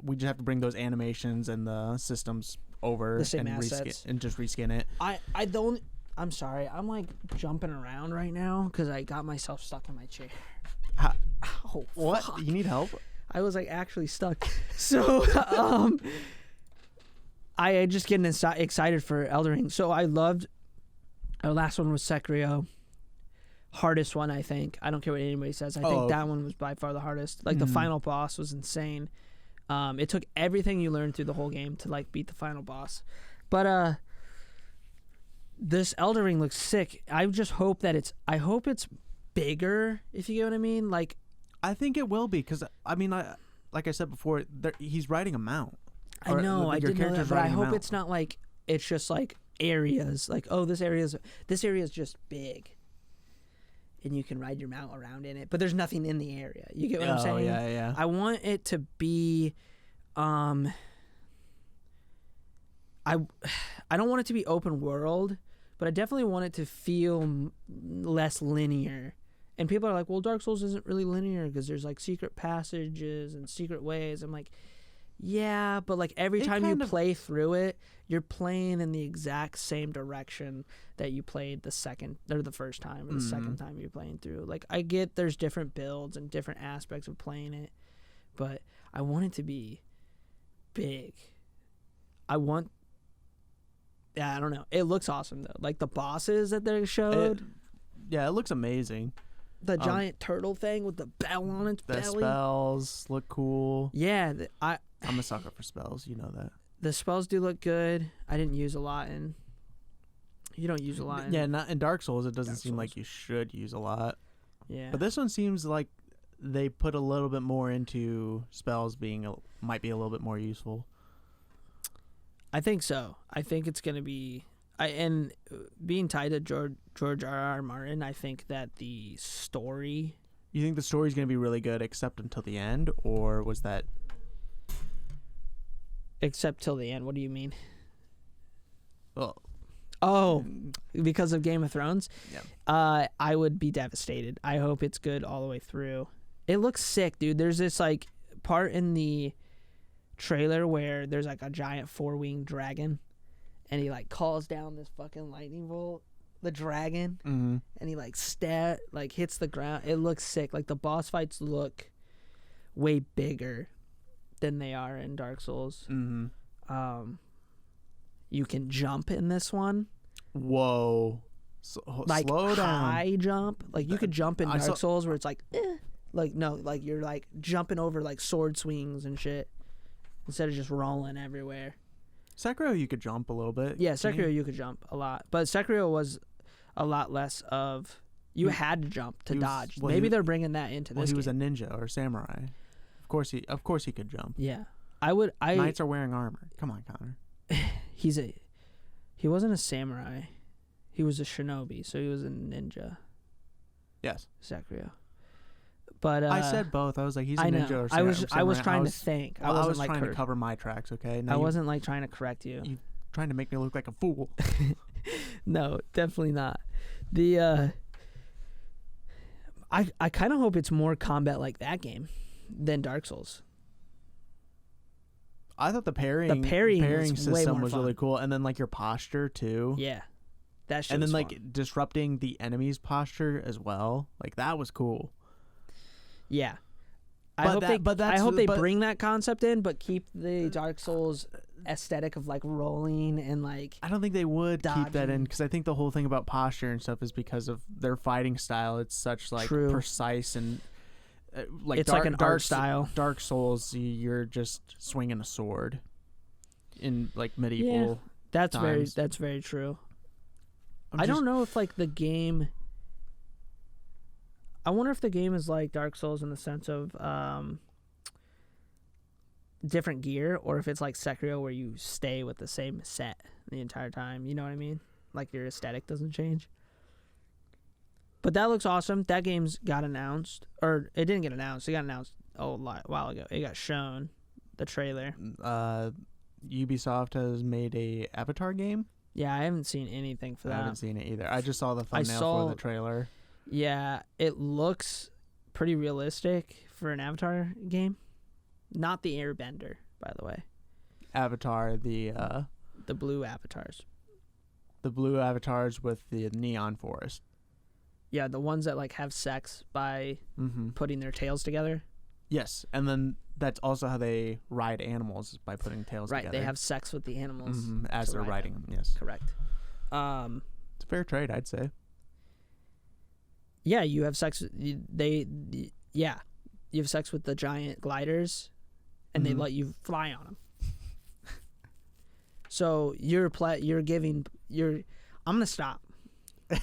we just have to bring those animations and the systems over the same and assets and just reskin it. I'm sorry. I'm like jumping around right now cuz I got myself stuck in my chair. Oh, what? Fuck. You need help? I was like actually stuck. So I just getting excited for Elden Ring. So I loved our last one was Sekiro. Hardest one, I think. I don't care what anybody says. I think that one was by far the hardest. Like the final boss was insane. It took everything you learned through the whole game to like beat the final boss. But this Elden Ring looks sick. I just hope that it's bigger, if you get what I mean. Like I think it will be because like I said before, he's riding a mount. I know, I did know that, but I hope it's not like it's just like areas. Like, oh, this area is just big, and you can ride your mount around in it, but there's nothing in the area. You get what I'm saying? Yeah. I want it to be, I don't want it to be open world, but I definitely want it to feel less linear. And people are like, well, Dark Souls isn't really linear because there's like secret passages and secret ways. I'm like. Yeah, but like every time you play through it, you're playing in the exact same direction that you played the first time or the second time you're playing through. Like I get there's different builds and different aspects of playing it, but I want it to be big. I don't know. It looks awesome though. Like the bosses that they showed. It looks amazing. The giant turtle thing with the bell on its belly. The spells look cool. Yeah, I'm a sucker for spells. You know that. The spells do look good. I didn't use a lot in. You don't use a lot in. Yeah, not in Dark Souls. It doesn't seem like you should use a lot. Yeah. But this one seems like they put a little bit more into spells might be a little bit more useful. I think so. I think it's going to be. And being tied to George R.R. Martin, I think that the story. You think the story's going to be really good except until the end, or was that? Except till the end. What do you mean? Well, oh, because of Game of Thrones? Yeah. I would be devastated. I hope it's good all the way through. It looks sick, dude. There's this like part in the trailer where there's like a giant 4-winged dragon, and he like calls down this fucking lightning bolt, the dragon, and he like hits the ground. It looks sick. Like the boss fights look way bigger than they are in Dark Souls. You can jump in this one. Whoa. Like slow down. High jump. Like you could jump in Dark Souls where it's like, like no, like you're like jumping over like sword swings and shit instead of just rolling everywhere. Sekiro, you could jump a little bit. Yeah, Sekiro you could jump a lot, but Sekiro was a lot less of. You had to jump to dodge. Maybe they're bringing that into this. Well, he game. was a ninja or a samurai. Of course, he could jump. Yeah, Knights are wearing armor. Come on, Connor. He wasn't a samurai. He was a shinobi, so he was a ninja. Yes. Sekiro. But I said both. I was like, he's a ninja or samurai. I was trying to think. Well, I was like trying to cover my tracks, okay? Now I wasn't like trying to correct you. You trying to make me look like a fool. No, definitely not. I kind of hope it's more combat like that game than Dark Souls. I thought the pairing was way system more was fun. really cool, and then like your posture too. Yeah, that shit And then was like fun. disrupting the enemy's posture as well. Like that was cool. Yeah. I But hope that- they but I hope they but- bring that concept in, but keep the Dark Souls aesthetic of like rolling and like I don't think they would keep that in dodging. because I think the whole thing about posture and stuff is because of their fighting style. It's such like True. precise and like it's like an art style. Dark Souls, you're just swinging a sword in like medieval. That's times. very true. I'm I just- don't know if like the game. I wonder if the game is like Dark Souls in the sense of different gear, or if it's like Sekiro where you stay with the same set the entire time. You know what I mean? Like your aesthetic doesn't change. But that looks awesome. That game's got announced, or it didn't get announced. It got announced a while ago. It got shown, the trailer. Ubisoft has made a Avatar game. Yeah, I haven't seen anything for I that. haven't seen it either. I just saw the thumbnail saw- for the trailer. Yeah, it looks pretty realistic for an Avatar game. Not the Airbender, by the way. Avatar, the Blue avatars. blue avatars with the neon forest. Yeah, the ones that like have sex by Mm-hmm. putting their tails together. Yes, and then that's also how they ride animals, is by putting tails Right, together. they have sex with the animals. as to they're ride riding them. them. Yes, Correct. it's a fair trade, I'd say. Yeah, you have sex. Yeah, you have sex with the giant gliders, and they Mhm. let you fly on them. So you're I'm gonna stop.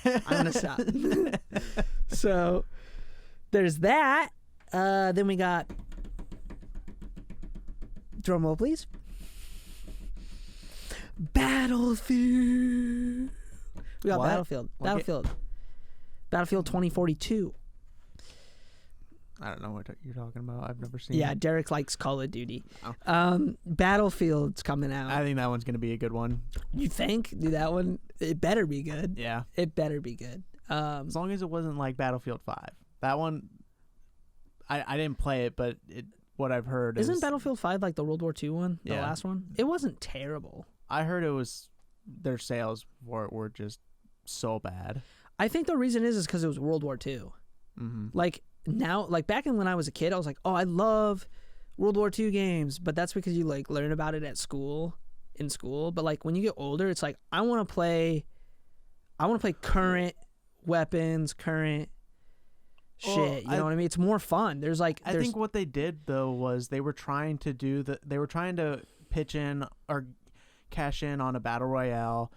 I'm gonna stop. So there's that. Then we got drum roll, please. Battlefield. We got What? Battlefield. What ga- Battlefield 2042. I don't know what you're talking about. I've never seen Yeah, it. Derek likes Call of Duty. Oh. Battlefield's coming out. I think that one's going to be a good one. You think? Do that one? It better be good. Yeah. It better be good. As long as it wasn't like Battlefield 5. That one, I didn't play it, but what I've heard Isn't is... Battlefield 5 like the World War II one? The Yeah. last one? It wasn't terrible. I heard it was... Their sales for it were just so bad. I think the reason is because it was World War II. Mm-hmm. Like now, like back in when I was a kid, I was like, oh, I love World War II games, but that's because you like learn about it at school, in school. But like when you get older, it's like I want to play current weapons, current Well, shit. You know what I mean? It's more fun. There's like I think what they did though was they were trying to pitch in or cash in on a battle royale,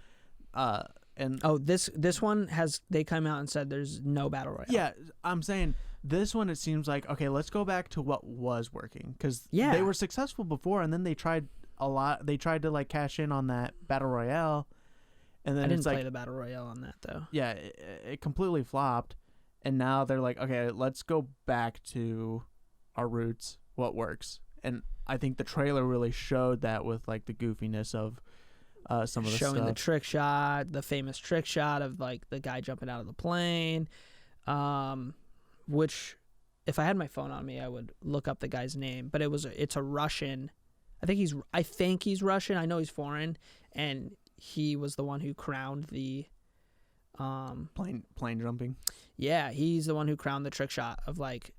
and oh, this one they come out and said there's no battle royale. yeah, I'm saying this one it seems like okay, let's go back to what was working because Yeah. they were successful before, and then they tried to like cash in on that battle royale, and then I didn't it's play like the battle royale on that though. yeah, it completely flopped, and now they're like okay, let's go back to our roots, what works. And I think the trailer really showed that with like the goofiness of some of the Showing stuff. the trick shot, the famous trick shot of like the guy jumping out of the plane, which if I had my phone on me, I would look up the guy's name. But it's a Russian. I think he's Russian. I know he's foreign, and he was the one who crowned the. Plane jumping. Yeah, he's the one who crowned the trick shot of like.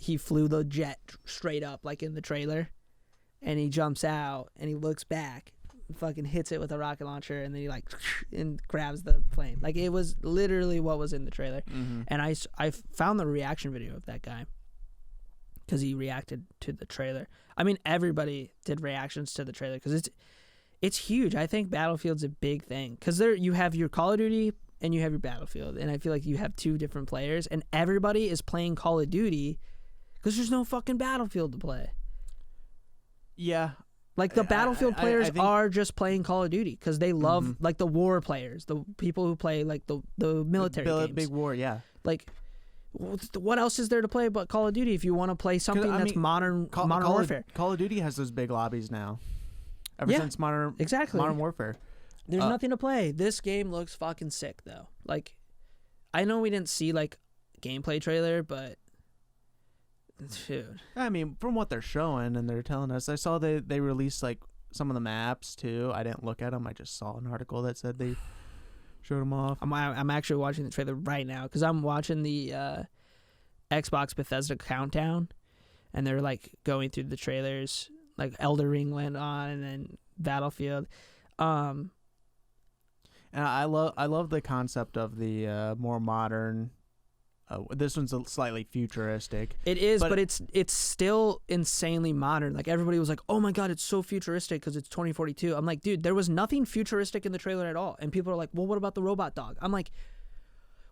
He flew the jet straight up like in the trailer, and he jumps out and he looks back, and fucking hits it with a rocket launcher, and then he like and grabs the plane. Like it was literally what was in the trailer. Mm-hmm. And I found the reaction video of that guy because he reacted to the trailer. I mean, everybody did reactions to the trailer because it's huge. I think Battlefield's a big thing because there you have your Call of Duty and you have your Battlefield, and I feel like you have two different players, and everybody is playing Call of Duty. Because there's no fucking Battlefield to play. Yeah. Like the Battlefield players think- are just playing Call of Duty because they love like the war players, the people who play like the military games. Big war, yeah. Like, what else is there to play but Call of Duty if you want to play something that's modern warfare? Call of Duty has those big lobbies now. Ever Yeah, since Modern Warfare. There's nothing to play. This game looks fucking sick though. Like, I know we didn't see like gameplay trailer, but Dude. I mean, from what they're showing and they're telling us, I saw they released like some of the maps too. I didn't look at them. I just saw an article that said they showed them off. I'm actually watching the trailer right now because I'm watching the Xbox Bethesda countdown, and they're like going through the trailers. Like Elder Ring went on, and then Battlefield. And I love the concept of the more modern. This one's slightly futuristic. It is, but it's still insanely modern. Like everybody was like, "Oh my god, it's so futuristic because it's 2042." I'm like, dude, there was nothing futuristic in the trailer at all. And people are like, "Well, what about the robot dog?" I'm like,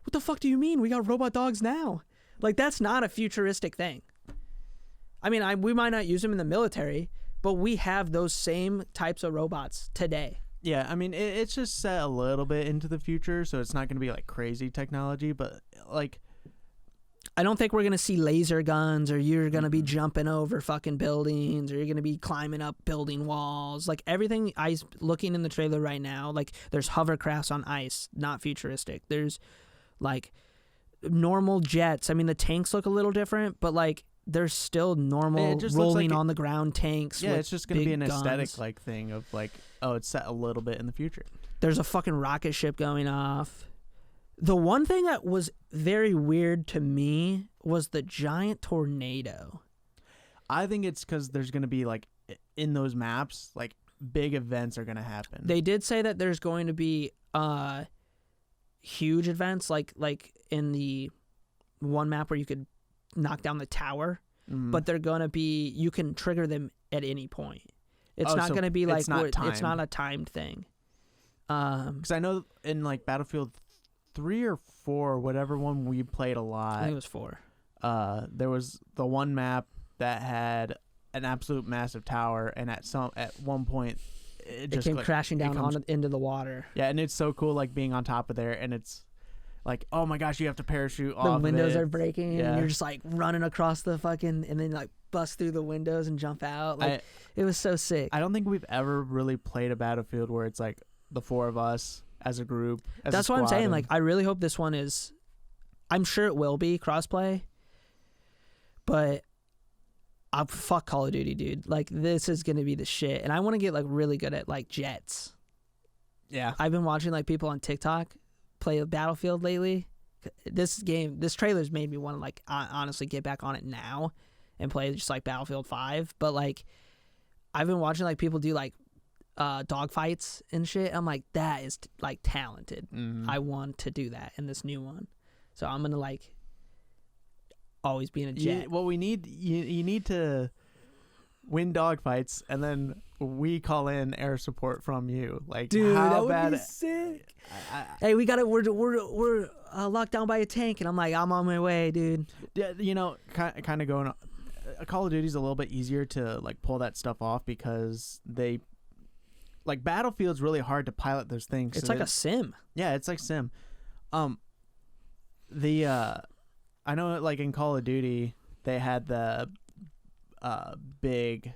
"What the fuck do you mean? We got robot dogs now." Like that's not a futuristic thing. I mean, we might not use them in the military, but we have those same types of robots today. Yeah, I mean, it's just set a little bit into the future, so it's not going to be like crazy technology, but like. I don't think we're going to see laser guns, or you're going to be jumping over fucking buildings, or you're going to be climbing up building walls. Like everything looking in the trailer right now, like there's hovercrafts on ice, not futuristic. There's like normal jets. I mean, the tanks look a little different, but like there's still normal rolling on the ground tanks. Yeah, it's just going to be an guns. aesthetic like thing of like, oh, it's set a little bit in the future. There's a fucking rocket ship going off. The one thing that was very weird to me was the giant tornado. I think it's because there's going to be, like, in those maps, like, big events are going to happen. They did say that there's going to be huge events, like in the one map where you could knock down the tower, but they're going to be, you can trigger them at any point. It's not going to be like, it's not a timed thing. Because I know in, like, Battlefield 3 or 4, whatever one we played a lot. I think it was 4. There was the one map that had an absolute massive tower, and at one point it just came crashing down into the water. Yeah, and it's so cool, like being on top of there, and it's like, oh my gosh, you have to parachute off. The windows are breaking, yeah. And you're just like running across the fucking, and then like bust through the windows and jump out. Like it was so sick. I don't think we've ever really played a Battlefield where it's like the 4 of us as a group. That's what I'm saying. Like, I really hope this one is. I'm sure it will be crossplay, but fuck Call of Duty, dude. Like, this is gonna be the shit, and I want to get like really good at like jets. Yeah, I've been watching like people on TikTok play Battlefield lately. This trailer's made me want to like honestly get back on it now and play just like Battlefield 5. But like, I've been watching like people do like dog fights and shit. I'm like, that is like talented. I want to do that in this new one, so I'm gonna like always be in a jet. Well, we need you need to win dog fights, and then we call in air support from you. Like, dude, how that bad? Would be sick. Hey, we got it. We're locked down by a tank, and I'm like, I'm on my way, dude. Yeah, you know, kind of going. Call of Duty's a little bit easier to like pull that stuff off because they. Like, Battlefield's really hard to pilot those things. It's like a sim. Yeah, it's like sim. I know, like, in Call of Duty, they had the big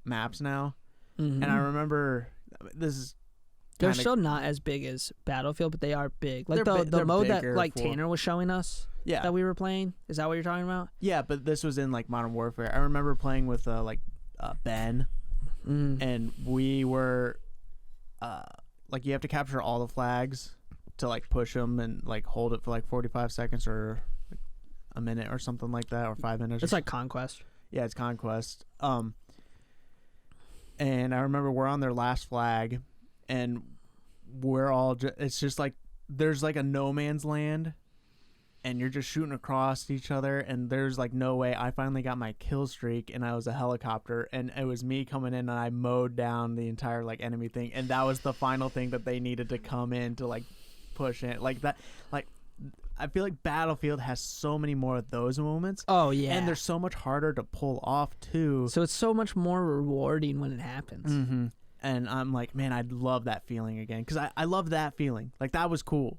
maps now. And I remember, they're still not as big as Battlefield, but they are big. Like, the mode that, like, Tanner was showing us that we were playing. Is that what you're talking about? Yeah, but this was in, like, Modern Warfare. I remember playing with, Ben. And we were like, you have to capture all the flags to like push them and like hold it for like 45 seconds or like a minute or something like that, or 5 minutes. It's like Conquest. Yeah, it's Conquest. And I remember we're on their last flag, and we're all it's just like there's like a no man's land, and you're just shooting across each other, and there's like no way. I finally got my kill streak, and I was a helicopter, and it was me coming in, and I mowed down the entire like enemy thing, and that was the final thing that they needed to come in to like push in. Like that, like I feel like Battlefield has so many more of those moments. Oh yeah, and they're so much harder to pull off too. So it's so much more rewarding when it happens. And I'm like, man, I'd love that feeling again, because I love that feeling. Like, that was cool.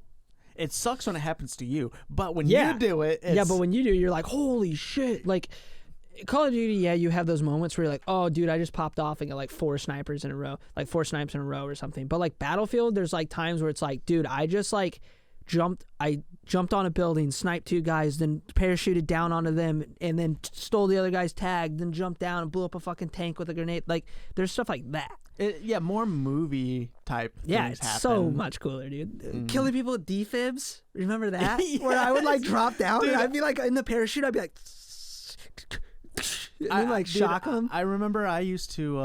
It sucks when it happens to you, but when you do it, but when you do, you're like, holy shit. Like, Call of Duty, you have those moments where you're like, oh, dude, I just popped off and got like 4 snipers in a row, like 4 snipes in a row or something. But like Battlefield, there's like times where it's like, dude, I just like jumped on a building, sniped 2 guys, then parachuted down onto them, and then stole the other guy's tag, then jumped down and blew up a fucking tank with a grenade. Like, there's stuff like that. More movie type things it's happen. so much cooler, dude. Killing people with defibs. Remember that? Where I would like drop down, dude, and I'd be like in the parachute. I'd be like, and then, like shock them. I remember I used to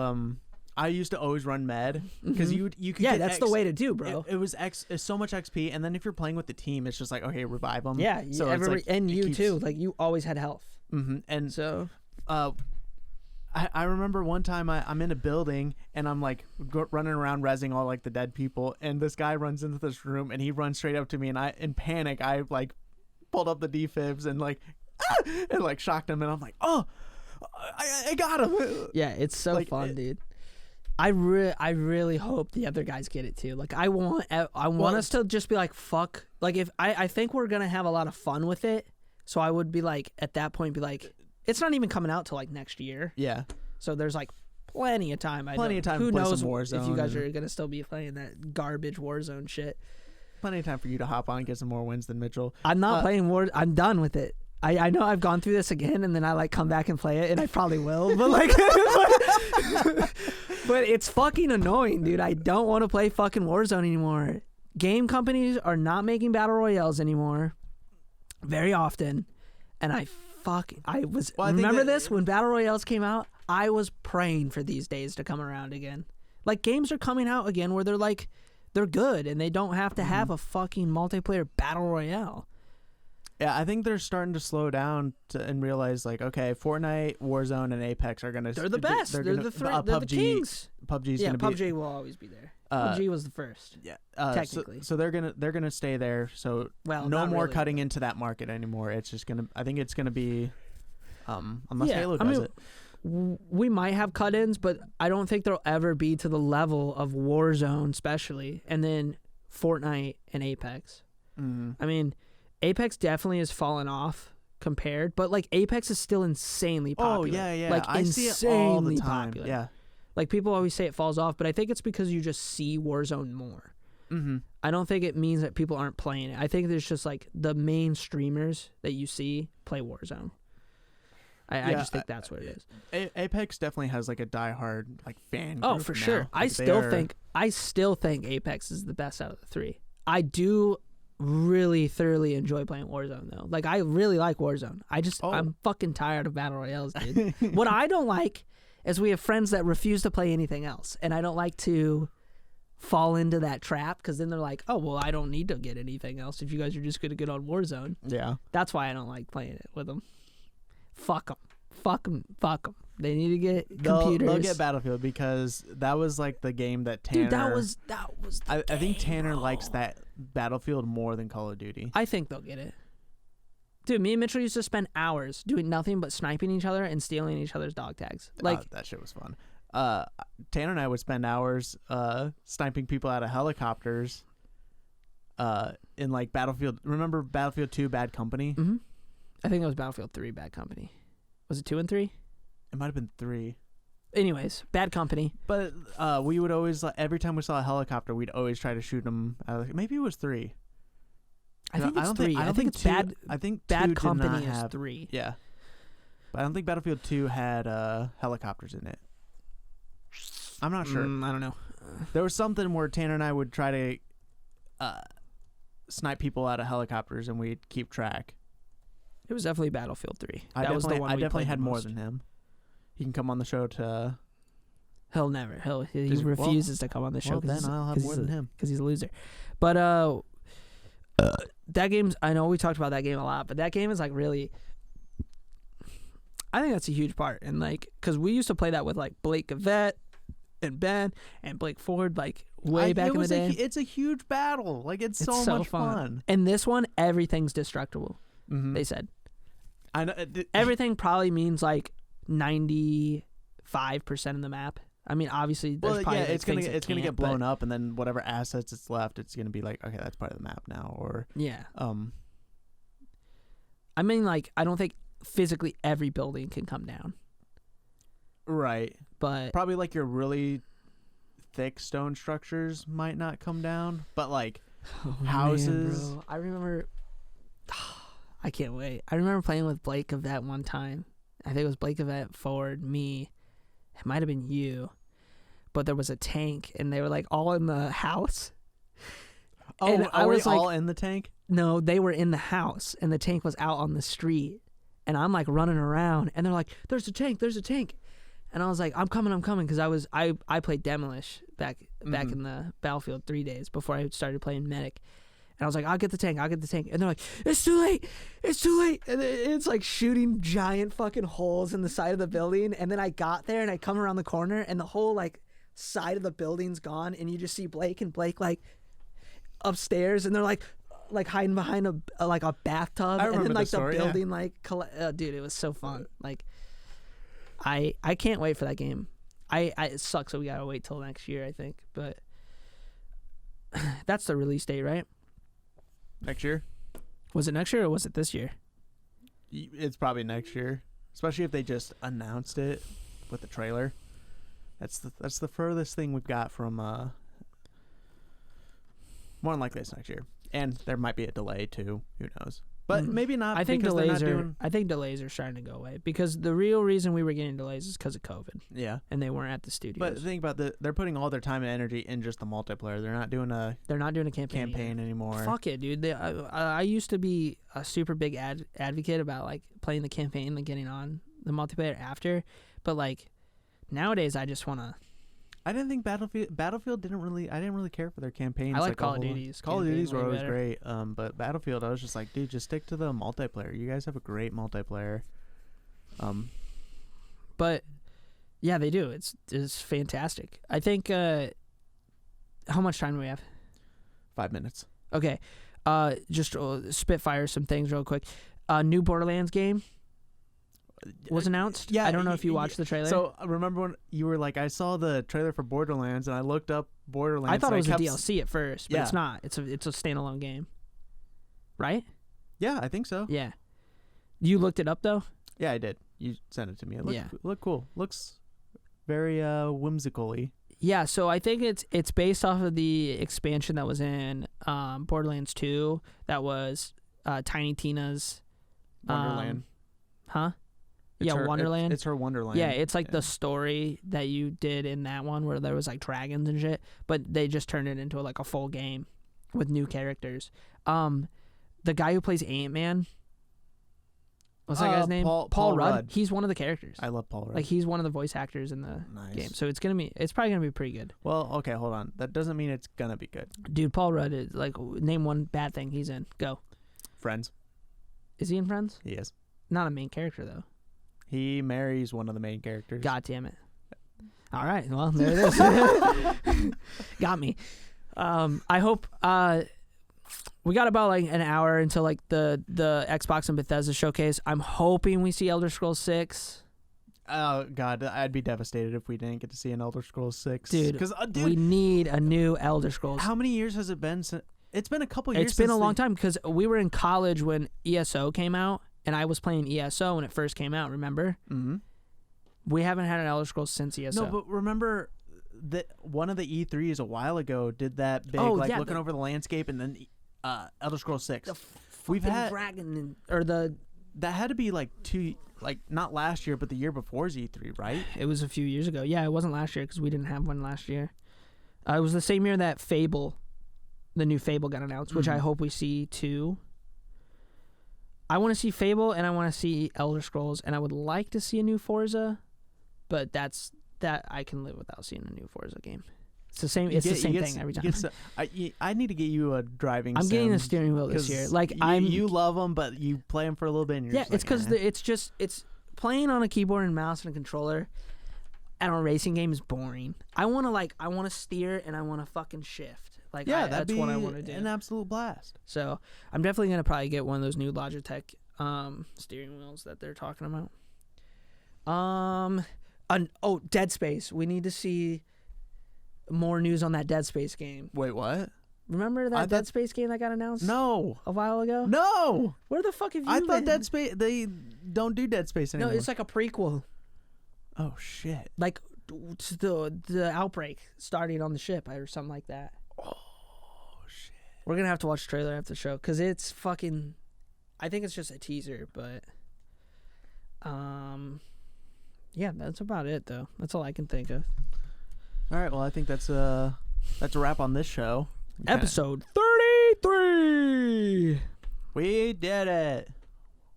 always run med because you could. Yeah, get that's the way to do, bro. It was it's so much XP, and then if you're playing with the team, it's just like, okay, revive them. Yeah, so and you too. Like, you always had health. And so, I remember one time I'm in a building and I'm like running around rezzing all like the dead people, and this guy runs into this room and he runs straight up to me, and I in panic I like pulled up the defibs and like and like shocked him, and I'm like, oh, I got him. Yeah, it's so like, fun, dude. I really hope the other guys get it too. Like, I want us to just be like, fuck. Like, if I think we're gonna have a lot of fun with it, so I would be like, at that point, be like, it's not even coming out till like next year. Yeah. So there's like plenty of time. Plenty of time. Who to play knows some Warzone if you guys are gonna still be playing that garbage Warzone shit? Plenty of time for you to hop on and get some more wins than Mitchell. I'm not playing War. I'm done with it. I know I've gone through this again, and then I like come back and play it, and I probably will. But like, but it's fucking annoying, dude. I don't want to play fucking Warzone anymore. Game companies are not making battle royales anymore very often, and remember this when battle royales came out. I was praying for these days to come around again. Like, games are coming out again where they're like, they're good and they don't have to have a fucking multiplayer battle royale. Yeah, I think they're starting to slow down and realize, like, okay, Fortnite, Warzone, and Apex are gonna. They're the best. They're the three. They're the kings. PUBG's gonna be. PUBG will always be there. PUBG was the first. Yeah, technically. So they're gonna stay there. So no more really, cutting into that market anymore. It's just gonna. I think it's gonna be, unless Halo does it. We might have cut-ins, but I don't think they'll ever be to the level of Warzone, especially, and then Fortnite and Apex. I mean, Apex definitely has fallen off compared, but like Apex is still insanely popular. Oh yeah. Like, I insanely see it all the time. popular. Yeah. Like, people always say it falls off, but I think it's because you just see Warzone more. I don't think it means that people aren't playing it. I think there's just like the main streamers that you see play Warzone. I just think that's what it is. Apex definitely has like a diehard like fan group. Oh, for sure. Like, I still think Apex is the best out of the three. I do really thoroughly enjoy playing Warzone though. Like, I really like Warzone. I'm fucking tired of battle royales, dude. What I don't like is we have friends that refuse to play anything else, and I don't like to fall into that trap, because then they're like, oh, well, I don't need to get anything else if you guys are just gonna get on Warzone. Yeah, that's why I don't like playing it with them. Fuck them. They need to get computers. They'll get Battlefield, because that was like the game that Tanner. Dude, that was. I think Tanner likes that Battlefield more than Call of Duty. I think they'll get it. Dude, me and Mitchell used to spend hours doing nothing but sniping each other and stealing each other's dog tags. Like, that shit was fun. Tanner and I would spend hours sniping people out of helicopters. In like Battlefield. Remember Battlefield 2 Bad Company? Mm-hmm. I think it was Battlefield 3 Bad Company. Was it 2 and 3? It might have been 3. Anyways, Bad Company. But we would always, every time we saw a helicopter, we'd always try to shoot them. Maybe it was 3. I think it's 3. I think it's two, Bad. I think Bad Company is 3. Yeah, but I don't think Battlefield 2 had helicopters in it. I'm not sure. I don't know. There was something where Tanner and I would try to snipe people out of helicopters, and we'd keep track. It was definitely Battlefield 3. I definitely had more than him. He can come on the show to. He'll never. He refuses to come on the show. Well, then I'll have more than him because he's a loser. But that game's. I know we talked about that game a lot, but that game is like really. I think that's a huge part, and like, because we used to play that with like Blake Gavette and Ben and Blake Ford, like way back in the day. It's a huge battle. Like, it's so much fun. And this one, everything's destructible. Mm-hmm. They said. I know. Everything probably means like 95% of the map. I mean, obviously, there's probably it's gonna get blown up, and then whatever assets it's left, it's gonna be like, okay, that's part of the map now, or yeah. I mean, like, I don't think physically every building can come down. Right. But probably like your really thick stone structures might not come down, but like houses. Man, bro. I remember. I can't wait. I remember playing with Blake of that one time. I think it was Blake of that Ford, me. It might have been you. But there was a tank, and they were like all in the house. Oh, and I was all in the tank? No, they were in the house, and the tank was out on the street. And I'm like running around, and they're like, "There's a tank, there's a tank." And I was like, I'm coming, because I played Demolish back in the Battlefield 3 days before I started playing Medic. And I was like, I'll get the tank. And they're like, it's too late. And it's like shooting giant fucking holes in the side of the building. And then I got there and I come around the corner and the whole like side of the building's gone. And you just see Blake like upstairs, and they're like hiding behind a bathtub. I remember and then like the story, building dude, it was so fun. Like I can't wait for that game. It sucks that we gotta wait till next year, I think. But that's the release date, right? Next year? Was it next year or was it this year? It's probably next year, especially if they just announced it with the trailer. That's the furthest thing we've got from more than likely it's next year, and there might be a delay too. Who knows? But maybe not. I think because delays are starting to go away, because the real reason we were getting delays is because of COVID. Yeah, and they weren't at the studios. But think about they're putting all their time and energy in just the multiplayer. They're not doing a campaign anymore. Fuck it, dude. I used to be a super big advocate about like playing the campaign and getting on the multiplayer after, but like nowadays I just want to. I didn't think Battlefield didn't really care for their campaigns. I like Call of Duty's. Call of Duty's were always great. But Battlefield, I was just like, dude, just stick to the multiplayer. You guys have a great multiplayer. But yeah, they do. It's fantastic. I think. How much time do we have? 5 minutes. Okay. Just spitfire some things real quick. New Borderlands game was announced. Yeah, I don't know if you watched the trailer. So remember when you were like, I saw the trailer for Borderlands, and I looked up Borderlands. I thought it was a DLC at first, but yeah. It's not. It's a standalone game, right? Yeah, I think so. Yeah. You looked it up though? Yeah, I did. You sent it to me. It looked cool. Looks very whimsical-y. Yeah, so I think it's based off of the expansion that was in Borderlands 2. That was Tiny Tina's Wonderland. Huh? It's her Wonderland. It's her Wonderland. Yeah, it's like the story that you did in that one where there was like dragons and shit, but they just turned it into like a full game with new characters. The guy who plays Ant-Man, what's that guy's name? Paul Rudd. He's one of the characters. I love Paul Rudd. Like he's one of the voice actors in the game. So it's probably gonna be pretty good. Well, okay, hold on. That doesn't mean it's gonna be good. Dude, Paul Rudd is like, name one bad thing he's in. Go. Friends. Is he in Friends? He is. Not a main character though. He marries one of the main characters. God damn it. All right. Well, there it is. Got me. I hope we got about like an hour until like the Xbox and Bethesda showcase. I'm hoping we see Elder Scrolls 6. Oh God, I'd be devastated if we didn't get to see an Elder Scrolls 6. Dude, because we need a new Elder Scrolls. How many years has it been since? It's been a couple years. It's been a long time because we were in college when ESO came out, and I was playing ESO when it first came out. Remember? Mm-hmm. We haven't had an Elder Scrolls since ESO. No, but remember that one of the E3s a while ago did that big looking over the landscape, and then Elder Scrolls 6. We've had dragon that had to be like not last year, but the year before's E3, right? It was a few years ago. Yeah, it wasn't last year because we didn't have one last year. It was the same year that the new Fable got announced, which I hope we see too. I want to see Fable and I want to see Elder Scrolls, and I would like to see a new Forza, but that I can live without seeing a new Forza game. It's the same. It's the same thing every time. I need to get you a driving. I'm getting a steering wheel this year. Like you love them, but you play them for a little bit. And you're it's because it's playing on a keyboard and mouse and a controller. And a racing game is boring. I want to steer and I want to fucking shift. Like that's what I want to do. An absolute blast. So I'm definitely gonna probably get one of those new Logitech steering wheels that they're talking about. Dead Space. We need to see more news on that Dead Space game. Wait, what? Remember that Dead Space game that got announced? No. A while ago? No. Where the fuck have you been? I thought Dead Space, they don't do Dead Space anymore. No, it's like a prequel. Oh, shit. Like the outbreak starting on the ship or something like that. Oh, shit. We're gonna have to watch the trailer after the show because it's fucking. I think it's just a teaser, but yeah, that's about it though. That's all I can think of. All right, well, I think that's a wrap on this show. Episode 33. We did it.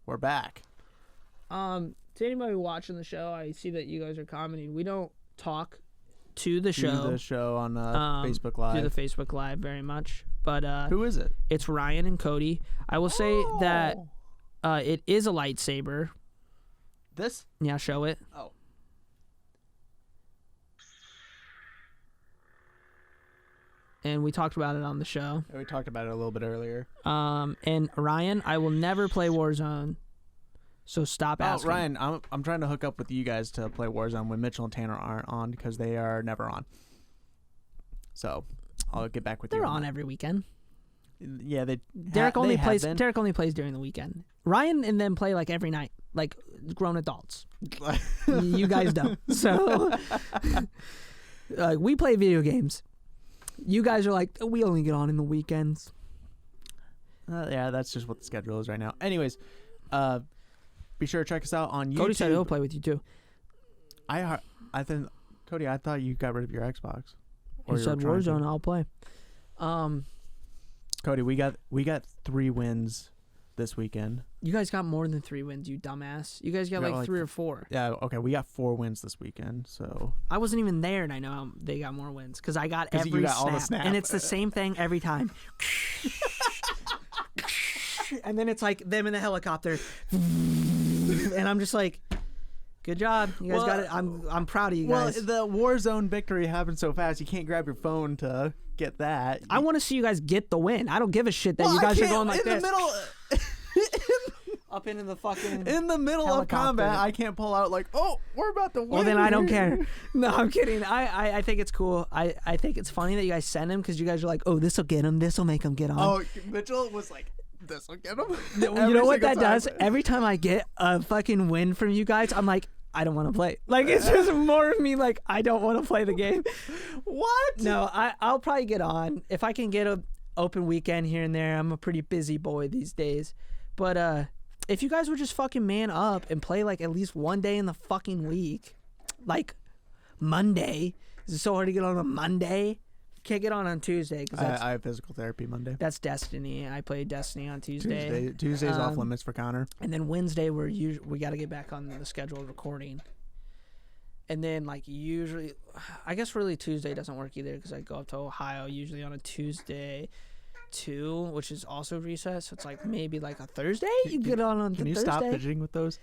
We're back. To anybody watching the show, I see that you guys are commenting. We don't talk to the show. To the show on Facebook Live. To the Facebook Live very much. But who is it? It's Ryan and Cody. I will say that it is a lightsaber. This? Yeah, show it. Oh. And we talked about it on the show. Yeah, we talked about it a little bit earlier. And Ryan, I will never play Warzone. So stop asking. Oh, Ryan, I'm trying to hook up with you guys to play Warzone when Mitchell and Tanner aren't on because they are never on. So I'll get back with you. They're on every weekend. Yeah, Derek only plays during the weekend. Ryan and them play like every night, like grown adults. You guys don't. So we play video games. You guys are like, we only get on in the weekends. Yeah, that's just what the schedule is right now. Anyways, be sure to check us out on YouTube. Cody said he'll play with you too. I think Cody, I thought you got rid of your Xbox. He said Warzone, I'll play. Cody, we got 3 wins this weekend. You guys got more than 3 wins, you dumbass. You guys got like 3 or 4. Yeah, okay, we got 4 wins this weekend. So I wasn't even there, and I know how they got more wins because I got every got snap, all the snap, and it's the same thing every time. And then it's like them in the helicopter, and I'm just like, good job, you guys got it. I'm proud of you guys. Well, the Warzone victory happened so fast, you can't grab your phone to get that. I want to see you guys get the win. I don't give a shit that you guys are going like this. In the middle. Up into the fucking in the middle helicopter. of combat, I can't pull out like, oh, we're about to win. Well, then I don't care. No, I'm kidding. I think it's cool. I think it's funny that you guys send him because you guys are like, oh, this will get him. This will make him get on. Oh, Mitchell was like, this will get him. You know what that does? Every time I get a fucking win from you guys, I'm like, I don't want to play. Like, it's just more of me like, I don't want to play the game. What? No, I'll probably get on. If I can get a open weekend here and there, I'm a pretty busy boy these days. But, if you guys would just fucking man up and play like at least one day in the fucking week, like Monday. Is it so hard to get on a Monday? Can't get on Tuesday because I have physical therapy Monday. That's Destiny. I play Destiny on Tuesday. Tuesday's off limits for Connor. And then Wednesday we got to get back on the schedule of recording. And then like usually, I guess really Tuesday doesn't work either because I go up to Ohio usually on a Tuesday. 2, which is also recess, so it's like maybe like a Thursday you get on the Thursday. Can you stop fidgeting with those?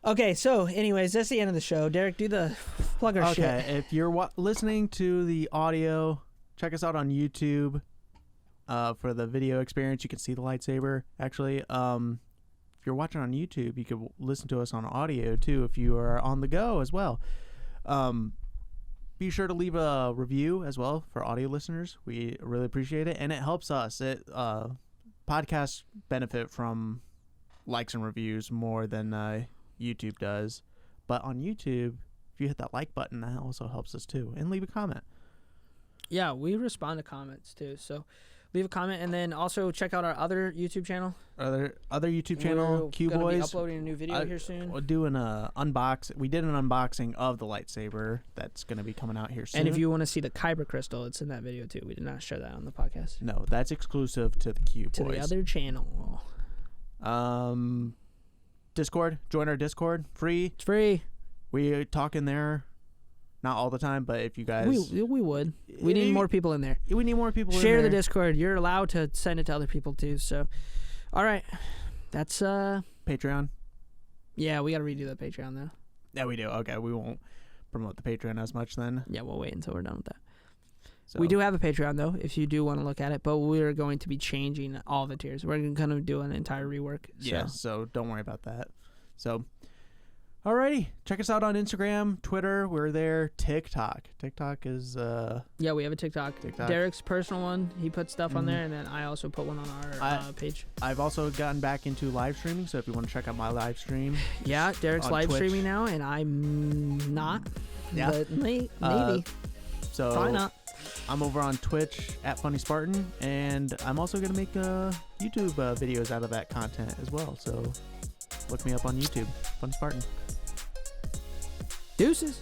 Okay, so anyways, that's the end of the show. Derek, do the plug our shit. Okay, if you're listening to the audio, check us out on YouTube for the video experience. You can see the lightsaber actually. If you're watching on YouTube, you can listen to us on audio too if you are on the go as well. Be sure to leave a review as well for audio listeners. We really appreciate it, and it helps us. Podcasts benefit from likes and reviews more than YouTube does. But on YouTube, if you hit that like button, that also helps us too. And leave a comment. Yeah, we respond to comments too. So leave a comment, and then also check out our other YouTube channel. Other YouTube channel, Q Boys. We're gonna be uploading a new video here soon. We're doing we did an unboxing of the lightsaber that's gonna be coming out here soon. And if you want to see the Kyber crystal, it's in that video too. We did not share that on the podcast. No, that's exclusive to the Q Boys. To the other channel. Discord. Join our Discord. Free. It's free. We talk in there. Not all the time, but if you guys... We would. We need more people in there. We need more people in there. Share the Discord. You're allowed to send it to other people, too. So, all right. That's... Patreon? Yeah, we got to redo that Patreon, though. Yeah, we do. Okay, we won't promote the Patreon as much then. Yeah, we'll wait until we're done with that. So. We do have a Patreon, though, if you do want to look at it. But we're going to be changing all the tiers. We're going to do an entire rework. Yeah, so don't worry about that. So... Alrighty, check us out on Instagram, Twitter. We're there. TikTok is yeah, we have a TikTok. Derek's personal one. He puts stuff on there, and then I also put one on our page. I've also gotten back into live streaming, so if you want to check out my live stream, yeah, Derek's live Twitch. Streaming now, and I'm not. Yeah, but maybe. So probably not. I'm over on Twitch at FunnySpartan, and I'm also going to make YouTube videos out of that content as well. So look me up on YouTube, FunnySpartan. Deuces.